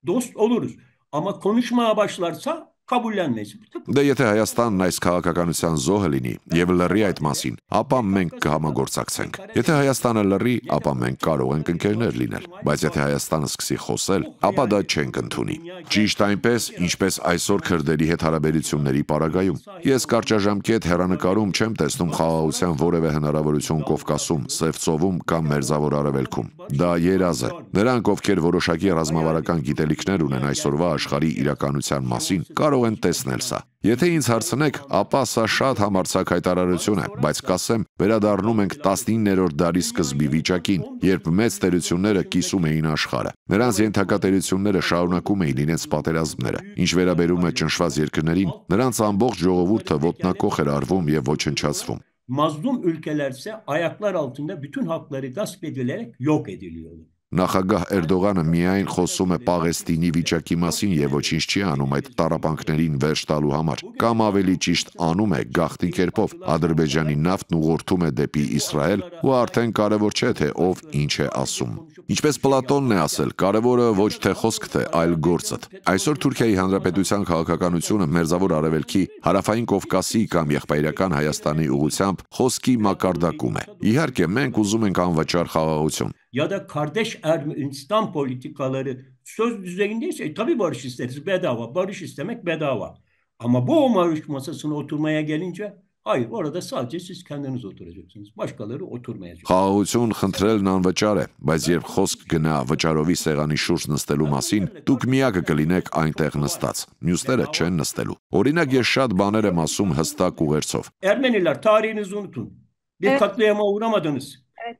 dost oluruz. Ama konuşmaya başlarsa kabullenmeyiz. Դե եթե Հայաստանն այս քաղաքականության զոհը լինի եւ լռի այդ մասին, ապա մենք կհամագործակցենք։ Եթե Հայաստանը լռի, ապա մենք կարող ենք ընկերներ լինել, բայց եթե Հայաստանը սկսի խոսել, ապա դա չենք ընդունի։ Ճիշտ այնպես, ինչպես այսօր քրդերի հետ հարաբերությունների պարագայում։ Ես կարճաժամկետ հեռանկարում չեմ տեսնում խաղաղության որևէ հնարավորություն Կովկասում, Սևծովում կամ Մերձավոր Արևելքում։ Դա երազ է։ Նրանք, ովքեր որոշակի ռազմավարական գիտելիքներ ունեն այսօրվա աշխարհի իրականության մասին, կարող են տեսնել սա։ Եթե ինձ հարցնեք, ապա սա շատ համարձակ հայտարարություն է, բայց կասեմ, վերադառնում ենք 19-րդ դարի սկզբի վիճակին, երբ մեծ տերությունները կիսում էին աշխարհը։ Նրանց ենթակատերությունները շարունակում էին իրենց պատերազմները։ Ինչ վերաբերում է ճնշված երկրներին, նրանց ամբողջ ժողովուրդը ոտնակոխ էր արվում եւ ոչնչացվում։ Mazlum ülkelerse ayaklar altında bütün hakları gasp edilerek yok ediliyorlar. Նախագահ Էրդողանը միայն խոսում է Պաղեստինի վիճակի մասին եւ ոչինչ չի անում այդ տառապանքներին վերջ տալու համար, կամ ավելի ճիշտ անում է գաղտնի կերպով Ադրբեջանի նավթն ուղղորդում է դեպի Իսրայել ու արդեն կարևոր չէ թե ով ինչ է ասում։ Ինչպես Պլատոնն է ասել, կարևորը ոչ թե խոսք թե այլ գործդ։ Այսօր Թուրքիայի Հանրապետության քաղաքականությունը Մերձավոր Արևելքի, Հարավային Կովկասի կամ Եղբայրական Հայաստանի ուղղությամբ խոսքի մակարդակում է։ Իհարկե, մենք ուզում ենք անվճար խաղաղություն։ Ya da kardeş Ermenistan politikaları söz düzeyindeyse tabii barış isteriz, bedava. Barış istemek bedava. Ama bu barış masasına oturmaya gelince hayır, orada sadece siz kendiniz oturacaksınız. Başkaları oturmayacak. Խաղաղություն խնդրելն անվճար է, բայց երբ խոսք գնա վճարովի սեղանի շուրջ նստելու մասին, դուք միակը կլինեք այնտեղ նստած, մյուսները չեն նստելու։ Օրինակ, ես շատ բաներ եմ ասում հստակ ուղերձով։ Ermeniler, tarihinizi unutun. Bir katliama uğramadınız.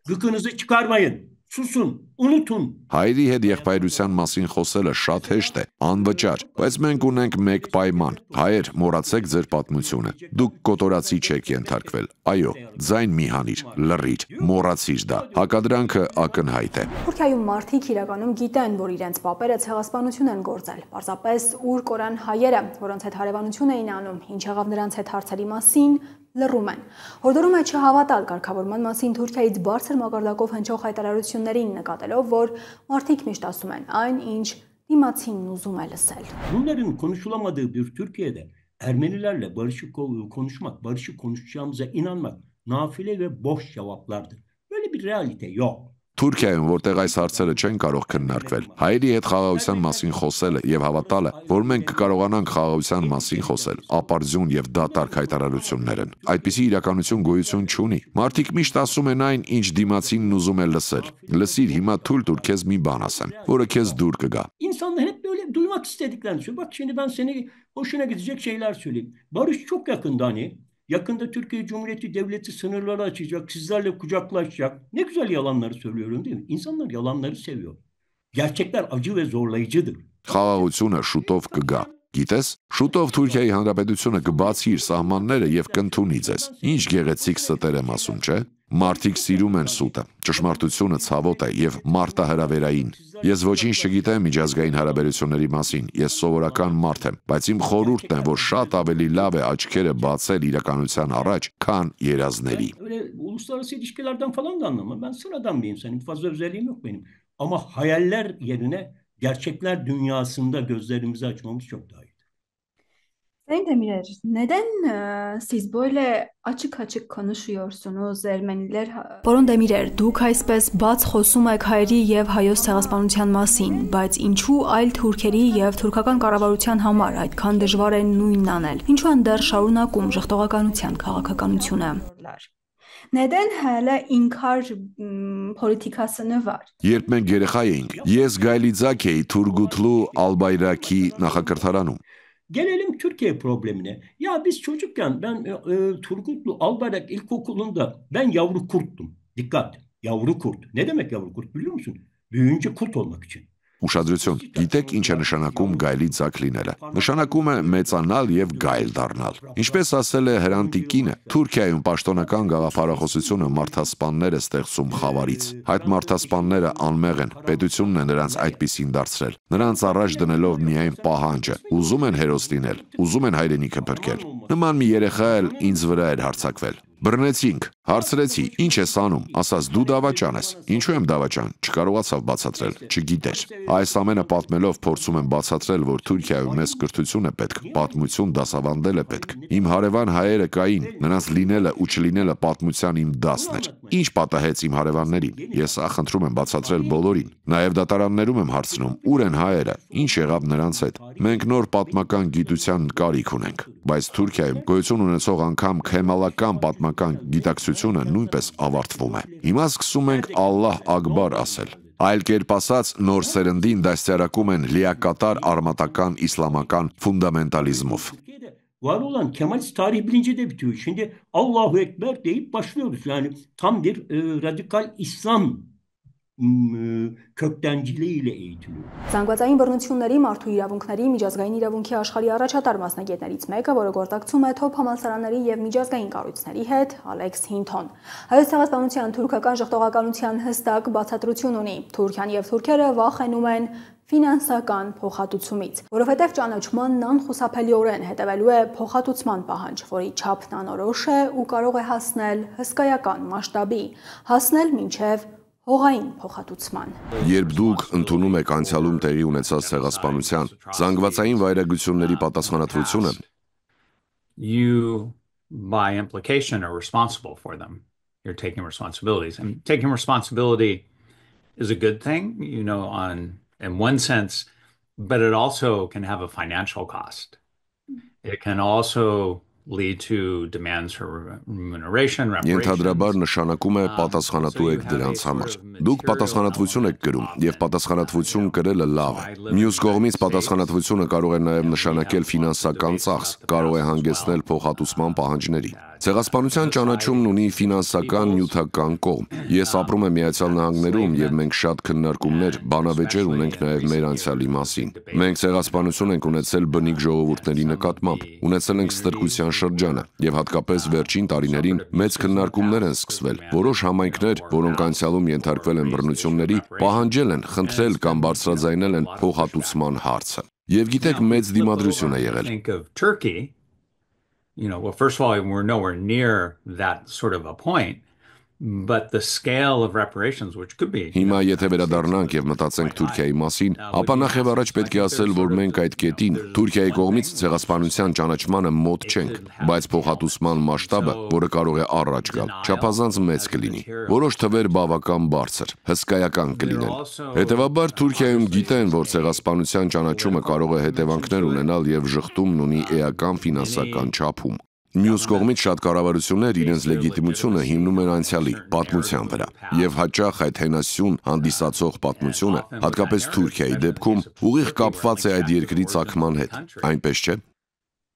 Gıkınızı çıkarmayın. Susun, unutun. Հայերի հետ եղբայրության մասին խոսելը շատ հեշտ է, անվճար, բայց մենք ունենք մեկ պայման։ Հայեր, մոռացեք ձեր պատմությունը։ Դուք կոտորածի չեք ենթարկվել։ Այո, ձայն մի հանիր, լռիր, մոռացիր դա։ Հակադրանքը ակնհայտ է։ Թուրքիայում մարդիկ իրականում գիտեն, որ իրենց պապերը ցեղասպանություն են գործել։ Պարզապես ուր կորան հայերը, որոնց հետ հարևանություն էին անում, ինչ եղավ նրանց հետ հարցերի մասին, լռում են։ Հորդորում է չհավատալ կարգավորման մասին Թուրքիայից բարձր մակարդակով հնչող հայտարարություններին նկատելով, որ մարդիկ միշտ ասում են այն, ինչ դիմացին ուզում է լսել։ Bunların konuşulamadığı bir Türkiye'de Ermenilerle barışı konuşmak, barışı konuşacağımıza inanmak nafile ve boş cevaplardır. Böyle bir realite yok. Թուրքիայում, որտեղ այս հարցերը չեն կարող քննարկվել, հայերի հետ խաղաղության մասին խոսելը եւ հավատալը, որ մենք կկարողանանք խաղաղության մասին խոսել, ապարդյուն եւ դատարկ հայտարարություններ են։ Այդպիսի իրականություն գոյություն չունի։ Մարդիկ միշտ ասում են այն, ինչ դիմացինն ուզում է լսել։ Լսիր, հիմա թույլ տուր քեզ մի բան ասեմ, որը քեզ դուր կգա։ İnsanlar hep böyle duymak istediklerini söylüyor. Bak şimdi ben seni hoşuna gidecek şeyler söyleyeyim. Barış çok yakında hani. Yakında Türkiye Cumhuriyeti Devleti sınırları açacak, sizlerle kucaklaşacak. Ne güzel yalanları söylüyorum değil mi? İnsanlar yalanları seviyor. Gerçekler acı ve zorlayıcıdır. Խաղաղությունը շուտով կգա։ Գիտես, շուտով Թուրքիայի Հանրապետությունը կբացի իր սահմանները եւ կընդունի ձեզ։ Ինչ գեղեցիկ ստեր եմ ասում, չէ՞։ Մարդիկ սիրում են սուտը, ճշմարտությունը ցավոտ է եւ մարտահրավերային։ Ես ոչինչ չգիտեմ միջազգային հարաբերությունների մասին, ես սովորական մարդ եմ, բայց իմ խորհուրդն է, որ շատ ավելի լավ է աչքերը բացել իրականության առաջ, քան երազների։ Uluslararası ilişkilerden falan da anlamam. Ben sıradan bir insanım. Fazla özelliğim yok benim. Ama hayaller yerine gerçekler dünyasında gözlerimizi açmamız çok daha iyi. Sayın Demirel, neden siz böyle açık konuşuyorsunuz Ermeniler? Պարոն Դեմիրեր, դուք այսպես բաց խոսում եք հայերի եւ հայոց ցեղասպանության մասին, բայց ինչու այլ թուրքերի եւ թուրքական կառավարության համար այդքան դժվար է նույնն անել։ Ինչու են դեռ շարունակում ժխտողականության քաղաքականությունը։ Neden hala inkar politikasını var? Երբ մենք երեխա էինք, ես Գայլիձակ էի Թուրգուտլու Ալբայրակի նախակրթարանում։ Gelelim Türkiye problemine. Ya biz çocukken ben Turgutlu Albayrak İlkokulu'nda ben yavru kurttum. Dikkat, yavru kurt. Ne demek yavru kurt biliyor musun? Büyüyünce kurt olmak için. Ուշադրություն, գիտեք ինչ է նշանակում գայլի ձակ լինելը։ Նշանակում է մեծանալ եւ գայլ դառնալ։ Ինչպես ասել է Հրանտի կինը, Թուրքիայում պաշտոնական գաղափարախոսությունը մարդասպաններ է ստեղծում խավարից։ Այդ մարդասպանները անմեղ են, պետությունն է նրանց այդպիսին դարձրել։ Նրանց առաջ դնելով միայն պահանջը, ուզում են հերոս լինել, ուզում են հայրենիքը փրկել։ Նման մի երեխա էլ ինձ վրա էր հարձակվել։ Բռնեցինք, հարցրեցի, ինչ ես անում, ասաց դու դավաճան ես, ինչու եմ դավաճան, չկարողացավ բացատրել, չգիտեր։ Այս ամենը պատմելով փորձում եմ բացատրել, որ Թուրքիայում մեծ կրթություն է պետք, պատմություն դասավանդել է պետք։ Իմ հարևան հայերը կային, նրանց լինելը ու չլինելը պատմության իմ դասն էր։ Ինչ պատահեց իմ հարևաններին, ես խնդրում եմ բացատրել բոլորին, նաև դատարաններում եմ հարցնում, ուր են հայերը, ինչ եղավ նրանց հետ։ Մենք նոր պատմական գիտության կարիք ունենք, բայց Թուրքիայում գոյություն ունեցող անգամ քեմալական պատմական գիտակցությունը նույնպես ավարտվում է։ Հիմա սկսում ենք Ալլահ Ակբար ասել։ Այլ կերպ ասած, նոր սերնդին դաստիարակում են լիակատար արմատական իսլամական ֆունդամենտալիզմով։ Var olan Kemalist tarih bilinci de bitiyor. Şimdi Allahu Ekber deyip başlıyoruz. Yani tam bir radikal İslam köktenciliğiyle eğitiliyor. Զանգվածային բռնությունների մարդու իրավունքների միջազգային իրավունքի աշխարհի առաջատար մասնագետներից մեկը, որը գործակցում է թոփ համալսարանների եւ միջազգային կառույցների հետ, Ալեքս Հինթոն։ Հայոց ցեղասպանության թուրքական ժխտողականության հստակ բացատրություն ունի։ Թուրքիան եւ թուրքերը վախենում են ֆինանսական փոխհատուցումից, որովհետև ճանաչմանն անխուսափելիորեն հետևելու է փոխհատուցման պահանջ, որի չափն անորոշ է ու կարող է հասնել հսկայական մասշտաբի, հասնել մինչև հողային փոխհատուցման։ Երբ դուք ընդունում եք անցյալում տեղի ունեցած ցեղասպանության զանգվածային վայրագությունների պատասխանատվությունը, you by implication are responsible for them. You're taking responsibilities. And taking responsibility is a good thing, you know, in one sense, but it also can have a financial cost. It can also lead to demands for remuneration, reparations. Ենթադրաբար նշանակում է պատասխանատու եք դրանց համար։ Դուք պատասխանատվություն եք կրում եւ պատասխանատվություն կրելը լավ է։ Մյուս կողմից պատասխանատվությունը կարող է նաեւ նշանակել ֆինանսական ծախս, կարող է հանգեցնել փոխհատուցման պահանջների։ Ցեղասպանության ճանաչումն ունի ֆինանսական նյութական կողմ։ Ես ապրում եմ Միացյալ Նահանգներում եւ մենք շատ քննարկումներ, բանավեճեր ունենք նաեւ մեր անցյալի մասին։ Մենք ցեղասպանություն ենք ունեցել բնիկ ժողովուրդների նկատմամբ, ունեցել ենք ստրկության շրջանը եւ հատկապես վերջին տարիներին մեծ քննարկումներ են սկսվել։ Որոշ համայնքներ, որոնք անցյալում ենթարկվել են բռնությունների, պահանջել են, խնդրել կամ բարձրաձայնել են փոխհատուցման հարցը։ Եվ գիտեք, մեծ դիմադրություն է եղել։ You know, well, first of all, we're nowhere near that sort of a point, but the scale of reparations, which could be. Հիմա եթե վերադառնանք եւ մտածենք Թուրքիայի մասին, ապա նախ եւ առաջ պետք է ասել, որ մենք այդ կետին Թուրքիայի կողմից ցեղասպանության ճանաչմանը մոտ չենք, բայց փոխհատուցման մասշտաբը, որը կարող է առաջ գալ, չափազանց մեծ կլինի։ Որոշ թվեր բավական բարձր, հսկայական կլինեն։ Հետևաբար Թուրքիայում գիտեն, որ ցեղասպանության ճանաչումը կարող է հետևանքներ ունենալ եւ ժխտումն ունի էական ֆինանսական չափում։ Մյուս կողմից շատ կառավարություններ իրենց լեգիտիմությունը հիմնում են անցյալի, պատմության վրա, եւ հաճախ այդ հենասյուն հանդիսացող պատմությունը, հատկապես Թուրքիայի դեպքում, ուղիղ կապված է այդ երկրի ծագման հետ, այնպես չէ։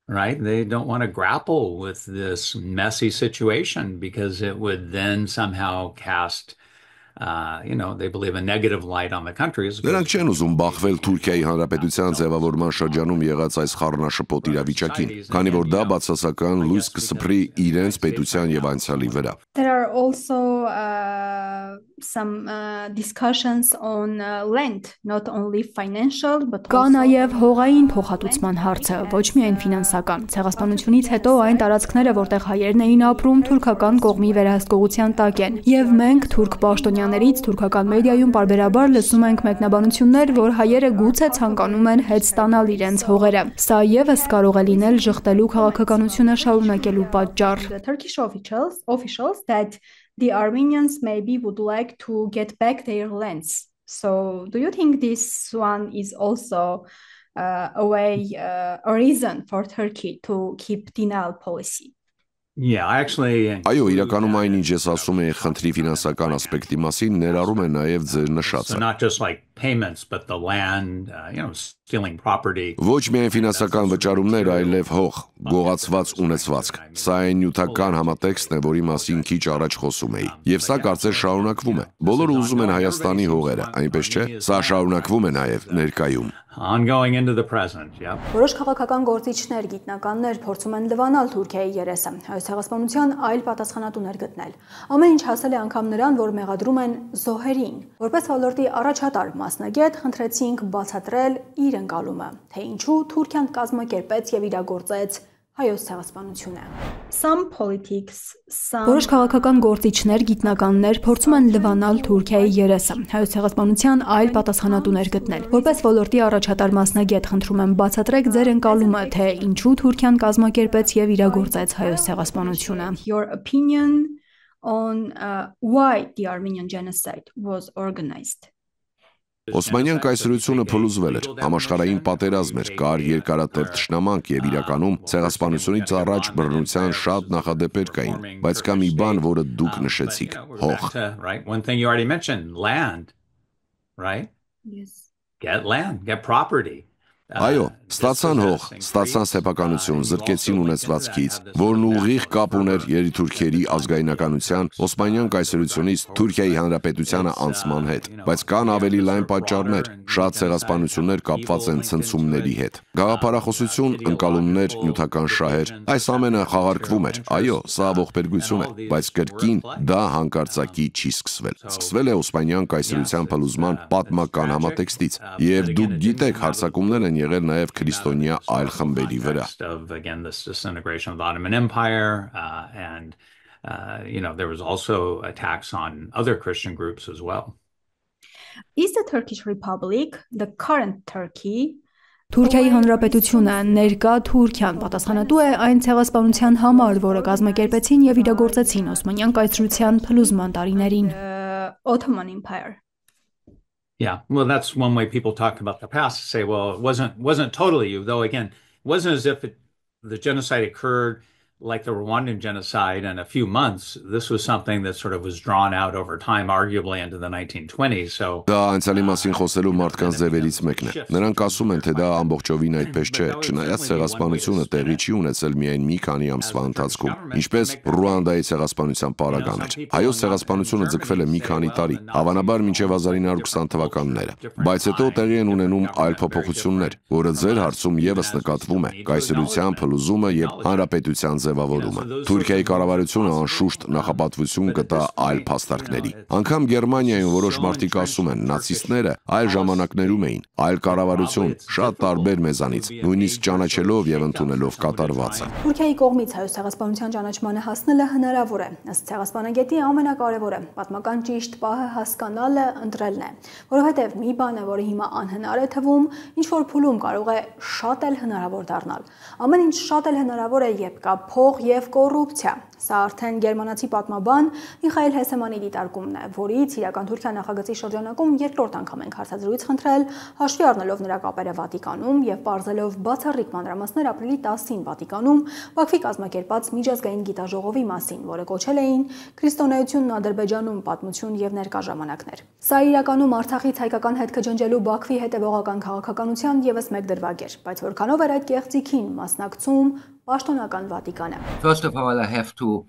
Right? They don't want to grapple with this messy situation because it would then somehow cast They believe a negative light on the country. Նրանք չեն ուզում բախվել Թուրքիայի Հանրապետության ձևավորման շրջանում եղած այս խառնաշփոթ իրավիճակին, քանի որ դա բացասական լույս կսփռի իրենց պետության եւ անցյալի վրա։ There are also some discussions on land, not only financial, but Կա նաև հողային փոխհատուցման հարցը, ոչ միայն ֆինանսական։ Ցեղասպանությունից հետո այն տարածքները, որտեղ հայերն էին ապրում, թուրքական կողմի վերահսկողության տակ են, եւ մենք թուրք պաշտոնյաներից թուրքական մեդիայում պարբերաբար լսում ենք մեկնաբանություններ, որ հայերը գուցե ցանկանում են հետ ստանալ իրենց հողերը։ Սա եւս կարող է լինել ժխտելու քաղաքականությունը շարունակելու պատճառ։ The Turkish officials that the Armenians maybe would like to get back their lands. So, do you think this one is also a reason for Turkey to keep denial policy? Yeah, actually. Այո, իրականում այն ինչ ես ասում եմ խնդրի ֆինանսական ասպեկտի մասին ներառում է նաև ձեր նշածը։ Not just like payments, but the land, stealing property. Ոչ միայն ֆինանսական վճարումներ, այլև հող, գողացված ունեցվածք։ Սա այն նյութական համատեքստն է, որի մասին քիչ առաջ խոսում էի։ Եվ սա կարծես շարունակվում է։ Բոլորը ուզում են Հայաստանի հողերը, այնպես չէ։ Սա շարունակվում է նաև ներկայում։ Ongoing into the present, yeah. Որոշ քաղաքական գործիչներ, գիտնականներ փորձում են լվանալ Թուրքիայի երեսը, այս ցեղասպանության այլ պատասխանատուներ գտնել։ Ամեն ինչ հասել է անգամ նրան, որ մեղադրում են զոհերին։ Որպես ոլորտի առաջատար մասնագետ խնդրեցինք բացատրել իր ընկալումը, թե ինչու Թուրքիան կազմակերպեց եւ իրագործեց հայոց ցեղասպանությունը։ Որոշ քաղաքական գործիչներ, գիտնականներ փորձում են լվանալ Թուրքիայի երեսը, հայոց ցեղասպանության այլ պատասխանատուներ գտնել։ Որպես ոլորտի առաջատար մասնագետ խնդրում եմ բացատրեք ձեր ընկալումը, թե ինչու Թուրքիան կազմակերպեց եւ իրագործեց հայոց ցեղասպանությունը։ Your opinion on why the Armenian genocide was organized. Օսմանյան կայսրությունը փլուզվել էր, համաշխարհային պատերազմ էր, կար երկարատև թշնամանք եւ իրականում ցեղասպանությունից առաջ բռնության շատ նախադեպեր կային, բայց կա մի բան, որը դուք նշեցիք՝ հող։ One thing you already mentioned, land, right? Yes. Get land, get property. Այո, ստացան հող, ստացան սեփականություն, զրկեցին ունեցվածքից, որն ուղիղ կապ ուներ երիտուրքերի ազգայնականության, Օսմանյան կայսրությունից Թուրքիայի Հանրապետությանը անցման հետ, բայց կան ավելի լայն պատճառներ, շատ ցեղասպանություններ կապված են ցնցումների հետ։ Գաղափարախոսություն, ընկալումներ, նյութական շահեր, այս ամենը խաղարկվում էր։ Այո, սա ողբերգություն է, բայց կրկին դա հանկարծակի չի սկսվել։ Սկսվել է Օսմանյան կայսրության փլուզման պատմական համատեքստից, եւ դուք գիտեք հարձակումներ են եղել նաև քրիստոնյա այլ խմբերի վրա։ Again, this disintegration of the Ottoman Empire, and there was also attacks on other Christian groups as well. Is the Turkish Republic, the current Turkey, Թուրքիայի Հանրապետությունը, ներկա Թուրքիան պատասխանատու է այն ցեղասպանության համար, որը կազմակերպեցին եւ իրագործեցին Օսմանյան կայսրության փլուզման տարիներին։ Ottoman Empire. Yeah, well, that's one way people talk about the past, to say, well, it wasn't totally you, though. Again, it wasn't as if the genocide occurred like the Rwandan genocide in a few months. This was something that sort of was drawn out over time, arguably into the 1920s. So դա անցյալի մասին խոսելու մարդկանց ձևերից մեկն է։ Նրանք ասում են, թե դա ամբողջովին այդպես չէ, չնայած ցեղասպանությունը տեղի չի ունեցել միայն մի քանի ամսվա ընթացքում, ինչպես Ռուանդայի ցեղասպանության պարագան էր։ Հայոց ցեղասպանությունը ձգվել է մի քանի տարի, հավանաբար մինչև 1920 թվականները, բայց հետո տեղի են ունենում այլ փոփոխություններ, որը ձեր հարցում եւս նկատվում է՝ կայսրության փլուզումը եւ հանրապետության ձևավորումը։ Թուրքիայի կառավարությունը անշուշտ նախապատվություն կտա այլ փաստարկների։ Անգամ Գերմանիայում որոշ մարդիկ ասում են, նացիստները այլ ժամանակներում էին, այլ կառավարություն, շատ տարբեր մեզանից, նույնիսկ ճանաչելով եւ ընդունելով կատարվածը։ Թուրքիայի կողմից հայոց ցեղասպանության ճանաչմանը հասնելը հնարավոր է։ Ըստ ցեղասպանագետի ամենակարևորը պատմական ճիշտ պահը հասկանալը, ընտրելն է, որովհետեւ մի բան է, որը հիմա անհնար է թվում, ինչ որ փուլում կարող է շատ էլ հնարավոր դառնալ։ Ամեն ինչ շատ էլ հնարավոր է, երբ կա փող եւ կոռուպցիա։ Սա արդեն գերմանացի պատմաբան Միխայել Հեսեմանի դիտարկումն է, որից իրական Թուրքիա նախագծի շրջանակում երկրորդ անգամ ենք հարցազրույց խնդրել, հաշվի առնելով նրա կապերը Վատիկանում եւ բարձելով բացառիկ մանրամասներ ապրիլի 10-ին Վատիկանում Բաքվի կազմակերպած միջազգային գիտաժողովի մասին, որը կոչել էին Քրիստոնեությունն Ադրբեջանում պատմություն եւ ներկա ժամանակներ։ Սա իրականում Արցախից հայկական հետքը ջնջելու Բաքվի հետևողական քաղաքականության եւս մեկ դրվագ էր, բայց որքանով էր այդ կեղծիքին մասնակցում պաշտոնական Վատիկանը։ First of all, I have to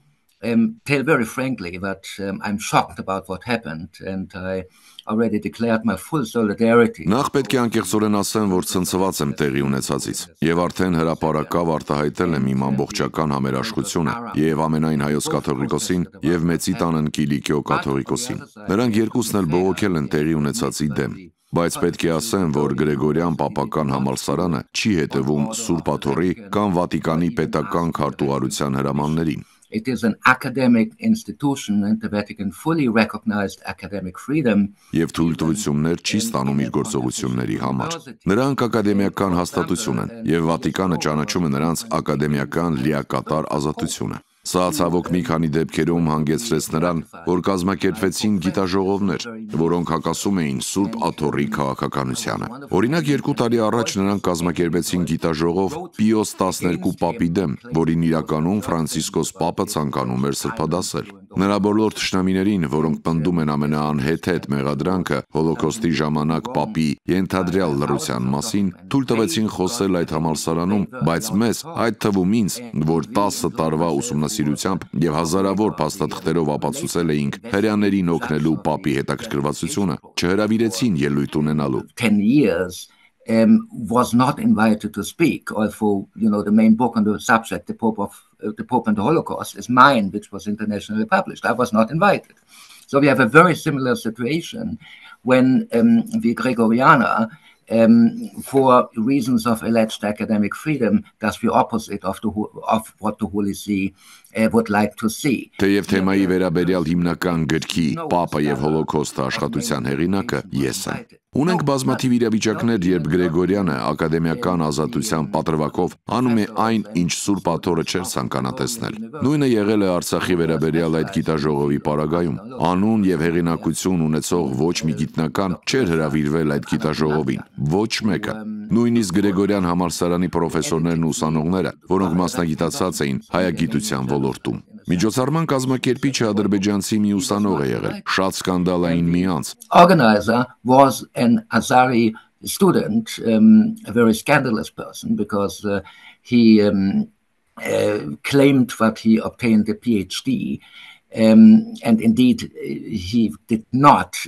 tell very frankly that I'm shocked about what happened, and I already declared my full solidarity. Նախ պետք է անկեղծորեն ասեմ, որ ցնցված եմ տեղի ունեցածից եւ արդեն հրապարակավ արտահայտել եմ իմ ամբողջական համերաշխությունը եւ ամենայն հայոց կաթողիկոսին եւ մեծի տանն Կիլիկիո կաթողիկոսին։ Նրանք երկուսն էլ բողոքել են տեղի ունեցածի դեմ։ Բայց պետք է ասեմ, որ Գրեգորյան Պապական համալսարանը չի հետևում Սուրբ Աթոռի կամ Վատիկանի պետական քարտուղարության հրամաններին։ It is an academic institution and the Vatican fully recognized academic freedom. Եվ թույլտվություններ չի ստանում իր գործողությունների համար։ Նրանք ակադեմիական հաստատություն են, եւ Վատիկանը ճանաչում է նրանց ակադեմիական լիակատար ազատությունը։ Սա ցավոք մի քանի դեպքերում հանգեցրեց նրան, որ կազմակերպվեցին գիտաժողովներ, որոնք հակասում էին Սուրբ Աթոռի քաղաքականությանը։ Օրինակ 2 տարի առաջ նրանք կազմակերպեցին գիտաժողով Պիոս 12 պապի դեմ, որին իրականում Ֆրանցիսկոս պապը ցանկանում էր սրբադասել։ Նրա բոլոր թշնամիներին, որոնք պնդում են ամենաանհեթեթ մեղադրանքը հոլոկոստի ժամանակ պապի ենթադրյալ լռության մասին, թույլ տվեցին խոսել այդ համալսարանում, բայց մեզ, այդ թվում ինձ, որ 10 տարվա ուսումնասիրությամբ եւ հազարավոր փաստաթղթերով ապացուցել էինք հրեաներին օգնելու պապի հետաքրքրվածությունը, չհրավիրեցին ելույթ ունենալու։ 10 years was not invited to speak, although the main book on the subject, the Pope and the Holocaust, is mine, which was internationally published. I was not invited. So we have a very similar situation when the Gregoriana, for reasons of alleged academic freedom, does the opposite of what the Holy See would like to see. Թեև թեմայի վերաբերյալ հիմնական գրքի Պապը եւ Հոլոկոստը աշխատության հեղինակը ես եմ։ Ունենք բազմաթիվ իրավիճակներ, երբ Գրեգորյանը ակադեմիական ազատության պատրվակով անում է այն, ինչ Սուրբ Աթոռը չէր ցանկանա տեսնել։ Նույնը եղել է Արցախի վերաբերյալ այդ գիտաժողովի պարագայում։ Անուն եւ հեղինակություն ունեցող ոչ մի գիտնական չէր հրավիրվել այդ գիտաժողովին, ոչ մեկը։ Նույնիսկ Գրեգորյան համալսարանի պրոֆեսորներն ու ուսանողները, որոնք մասնագիտացած էին հայագիտության ոլորտում։ Միջոցառման կազմակերպիչը ադրբեջանցի մի ուսանող է եղել, շատ սկանդալային մի անձ։ Organizer was an Azari student, a very scandalous person, because he claimed that he obtained a PhD, and indeed he did not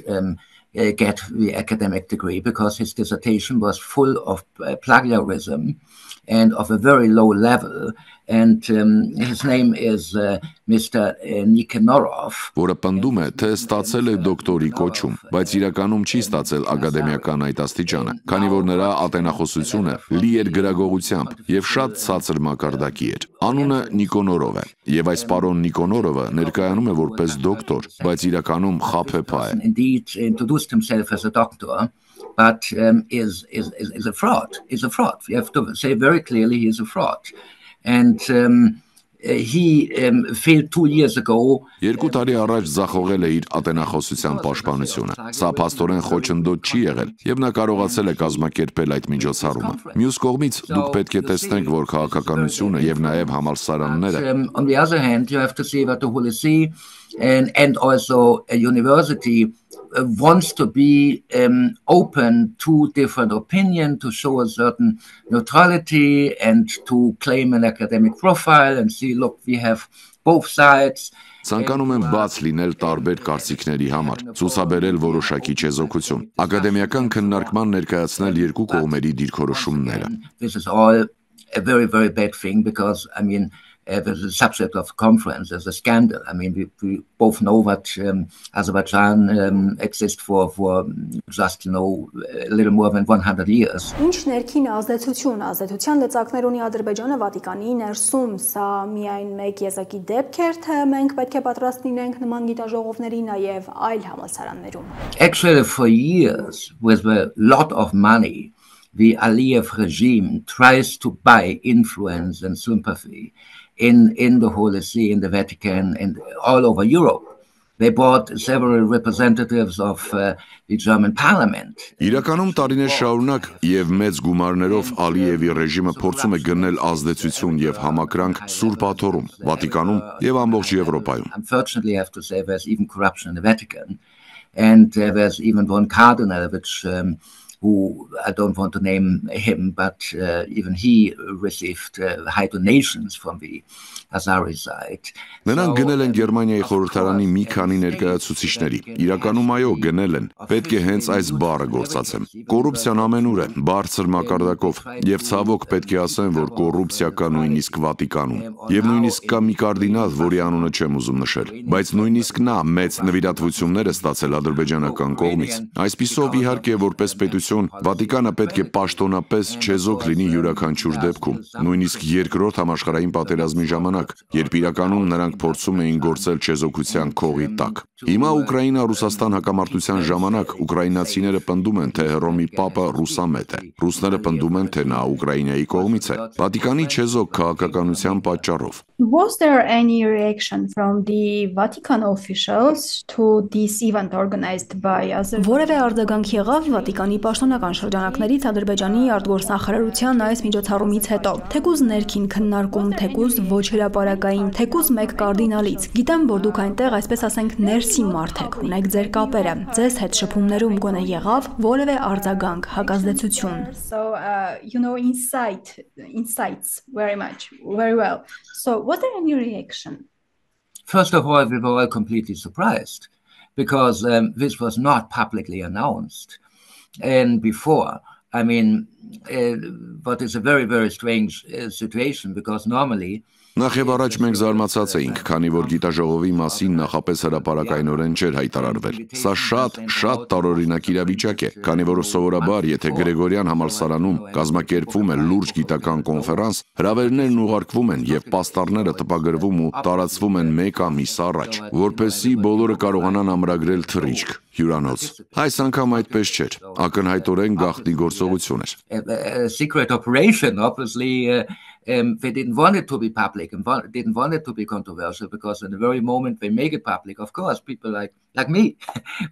get the academic degree because his dissertation was full of plagiarism and of a very low level. And his name is Mr. Nikinorov. Որը պնդում է, թե ստացել է դոկտորի կոչում, բայց իրականում չի ստացել ակադեմիական այդ աստիճանը, քանի որ նրա ատենախոսությունը լի էր գրագողությամբ եւ շատ ցածր մակարդակի էր։ Անունը Նիկոնորով է, եւ այս պարոն Նիկոնորովը ներկայանում է որպես դոկտոր, բայց իրականում խաբեբա է։ Indeed introduced himself as a doctor, but is a fraud. Is a fraud. You have to say very clearly he is a fraud. And he failed 2 years ago. 2 տարի առաջ ձախողել է իր ատենախոսության պաշտպանությունը։ Սա փաստորեն խոչընդոտ չի եղել, եւ նա կարողացել է կազմակերպել այդ միջոցառումը։ Մյուս կողմից դուք պետք է տեսնեք, որ քաղաքականությունը եւ նաեւ համալսարանները On the other hand, you have to see that the Holy See and also a university wants to be open to different opinion, to show a certain neutrality and to claim an academic profile and see, look, we have both sides. Ցանկանում են բաց լինել տարբեր կարծիքների համար, ցուցաբերել որոշակի չեզոքություն, ակադեմիական քննարկման ներկայացնել երկու կողմերի դիրքորոշումները։ This is all a very, very bad thing because, I mean, the subject of conference is a scandal. I mean, we both know that Azerbaijan exists for just, a little more than 100 years. Ինչ ներքին ազդեցության լծակներ ունի Ադրբեջանը Վատիկանի ներսում, սա միայն մեկ եզակի դեպք էր, թե մենք պետք է պատրաստ լինենք նման գիտաժողովների նաև այլ համալսարաններում։ Actually, for years, with a lot of money, the Aliyev regime tries to buy influence and sympathy in the Holy See, in the Vatican, and all over Europe. They brought several representatives of the German parliament. Իրականում տարիներ շարունակ եւ մեծ գումարներով Ալիևի ռեժիմը փորձում է գնել ազդեցություն եւ համակրանք Սուրբ Աթոռում, Վատիկանում եւ ամբողջ Եվրոպայում. Unfortunately, I have to say there's even corruption in the Vatican, and there's even one cardinal who I don't want to name him, but even he received high donations from the Azari side. Նրանք գնել են Գերմանիայի խորհրդարանի մի քանի ներկայացուցիչների։ Իրականում այո, գնել են։ Պետք է հենց այս բառը գործածեմ։ Կոռուպցիան ամենուր է, բարձր մակարդակով, եւ ցավոք պետք է ասեմ, որ կոռուպցիա կա նույնիսկ Վատիկանում։ Եվ նույնիսկ կա մի կարդինալ, որի անունը չեմ ուզում նշել, բայց նույնիսկ նա մեծ նվիրատվություններ է ստացել ադրբեջանական կողմից։ Այսպիսով, իհարկե, որպես պետություն, Վատիկանը պետք է պաշտոնապես չեզոք լինի յուրաքանչյուր դեպքում, նույնիսկ երկրորդ համաշխարհային պատերազմի ժամանակ, երբ իրականում նրանք փորձում էին գործել չեզոքության քողի տակ։ Հիմա Ուկրաինա-Ռուսաստան հակամարտության ժամանակ ուկրաինացիները պնդում են, թե Հռոմի Պապը ռուսամետ է։ Ռուսները պնդում են, թե նա Ուկրաինայի կողմից է։ Վատիկանի չեզոք քաղաքականության պատճառով։ Was there any reaction from the Vatican officials to this event organized by Azerbaijan? Որևէ արձագանք եղավ Վատիկանի պաշտոնական շրջանակներից Ադրբեջանի արտգործնախարարության այս միջոցառումից հետո, թեկուզ ներքին քննարկում, թեկուզ ոչ հրապարակային, թեկուզ մեկ կարդինալից։ Գիտեմ, որ դուք այնտեղ, այսպես ասենք, ներսի մարդ եք, ունեք ձեր կապերը։ Ձեզ հետ շփումներում գոնե եղավ որևէ արձագանք, հակազդեցություն։ So you know insights very well. So was there any reaction? First of all, we were all completely surprised because this was not publicly announced. And before, I mean, but it's a very, very strange situation because normally Նախ եւ առաջ մենք զարմացած էինք, քանի որ գիտաժողովի մասին նախապես հրապարակայնորեն չէր հայտարարվել։ Սա շատ տարօրինակ իրավիճակ է, քանի որ սովորաբար, եթե Գրեգորյան համալսարանում կազմակերպվում է լուրջ գիտական կոնֆերանս, հրավերներն ուղարկվում են եւ պաստառները տպագրվում ու տարածվում են 1 ամիս առաջ, որպեսզի բոլորը կարողանան ամրագրել թռիչք, հյուրանոց։ Այս անգամ այդպես չէր, ակնհայտորեն գաղտնի գործողություն էր։ Secret operation, obviously. They didn't want it to be public and didn't want it to be controversial because in the very moment they make it public, of course, people like me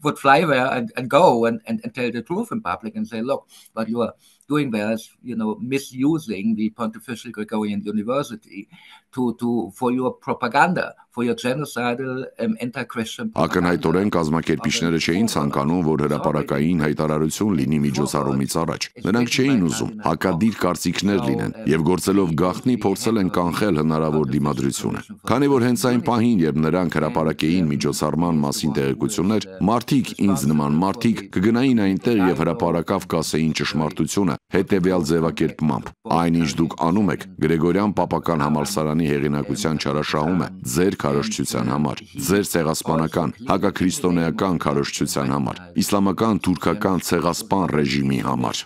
would fly there and go and tell the truth in public and say, look, what you are doing there is, you know, misusing the Pontifical Gregorian University for your propaganda, for your genocidal anti-Christian propaganda. Ակնհայտորեն կազմակերպիչները չէին ցանկանում, որ հրապարակային հայտարարություն լինի միջոցառումից առաջ։ Նրանք չէին ուզում հակադիր կարծիքներ լինեն եւ գործելով գաղտնի փորձել են կանխել հնարավոր դիմադրությունը։ Քանի որ հենց այն պահին, երբ նրանք հրապարակեին միջոցառման մասին տեղեկություններ, մարդիկ, ինձ նման մարդիկ կգնային այնտեղ եւ հրապարակավ կասեին ճշմարտությունը հետեւյալ ձևակերպմամբ. այնինչ դուք անում եք Գրեգորյան Պապական համալսարանի հեղինակության չարաշահում է ձեր քարոզչության համար, ձեր ցեղասպանական, հակաքրիստոնեական քարոզչության համար, իսլամական թուրքական ցեղասպան ռեժիմի համար։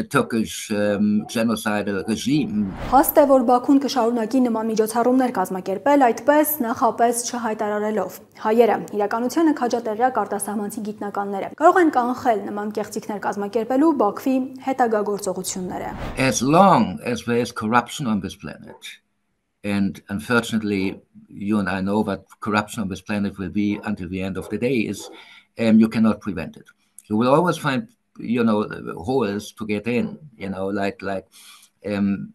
Turkish genocidal regime. Հաստ է, որ Բաքուն կշարունակի նման միջոցառումներ կազմակերպել, այդպես նախապես չհայտարարելով։ Հայերը, իրականությանը քաջատեղյակ արտասահմանցի գիտնականները, կարող են կանխել նման կեղծիքներ կազմակերպելու Բաքվի հետագա գործողությունները։ As long as there is corruption on this planet, and unfortunately, you and I know what corruption on this planet will be until the end of the day is, you cannot prevent it. You will always find, you know, holes to get in, you know, like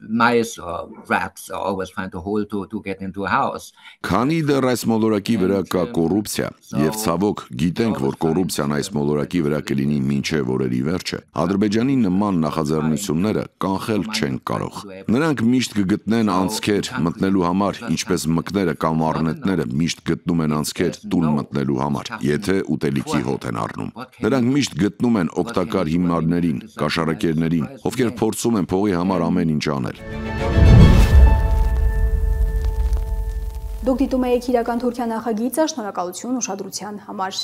mice or rats always find a hole to get into a house. Քանի դեռ այս մոլորակի վրա կա կոռուպցիա, եւ ցավոք գիտենք, որ կոռուպցիան այս մոլորակի վրա կլինի մինչեւ օրերի վերջը, Ադրբեջանի նման նախաձեռնությունները կանխել չեն կարող։ Նրանք միշտ կգտնեն անցքեր մտնելու համար, ինչպես մկները կամ առնետները միշտ գտնում են անցքեր տուն մտնելու համար, եթե ուտելիքի հոտ են առնում։ Նրանք միշտ գտնում են օգտակար հիմնարներին, կաշառակերներին, ովքեր փորձում են փողի համար ամեն ինչ անել։ Դուք դիտում եք իրական Թուրքիա նախագիծը, շնորհակալություն ուշադրության համար։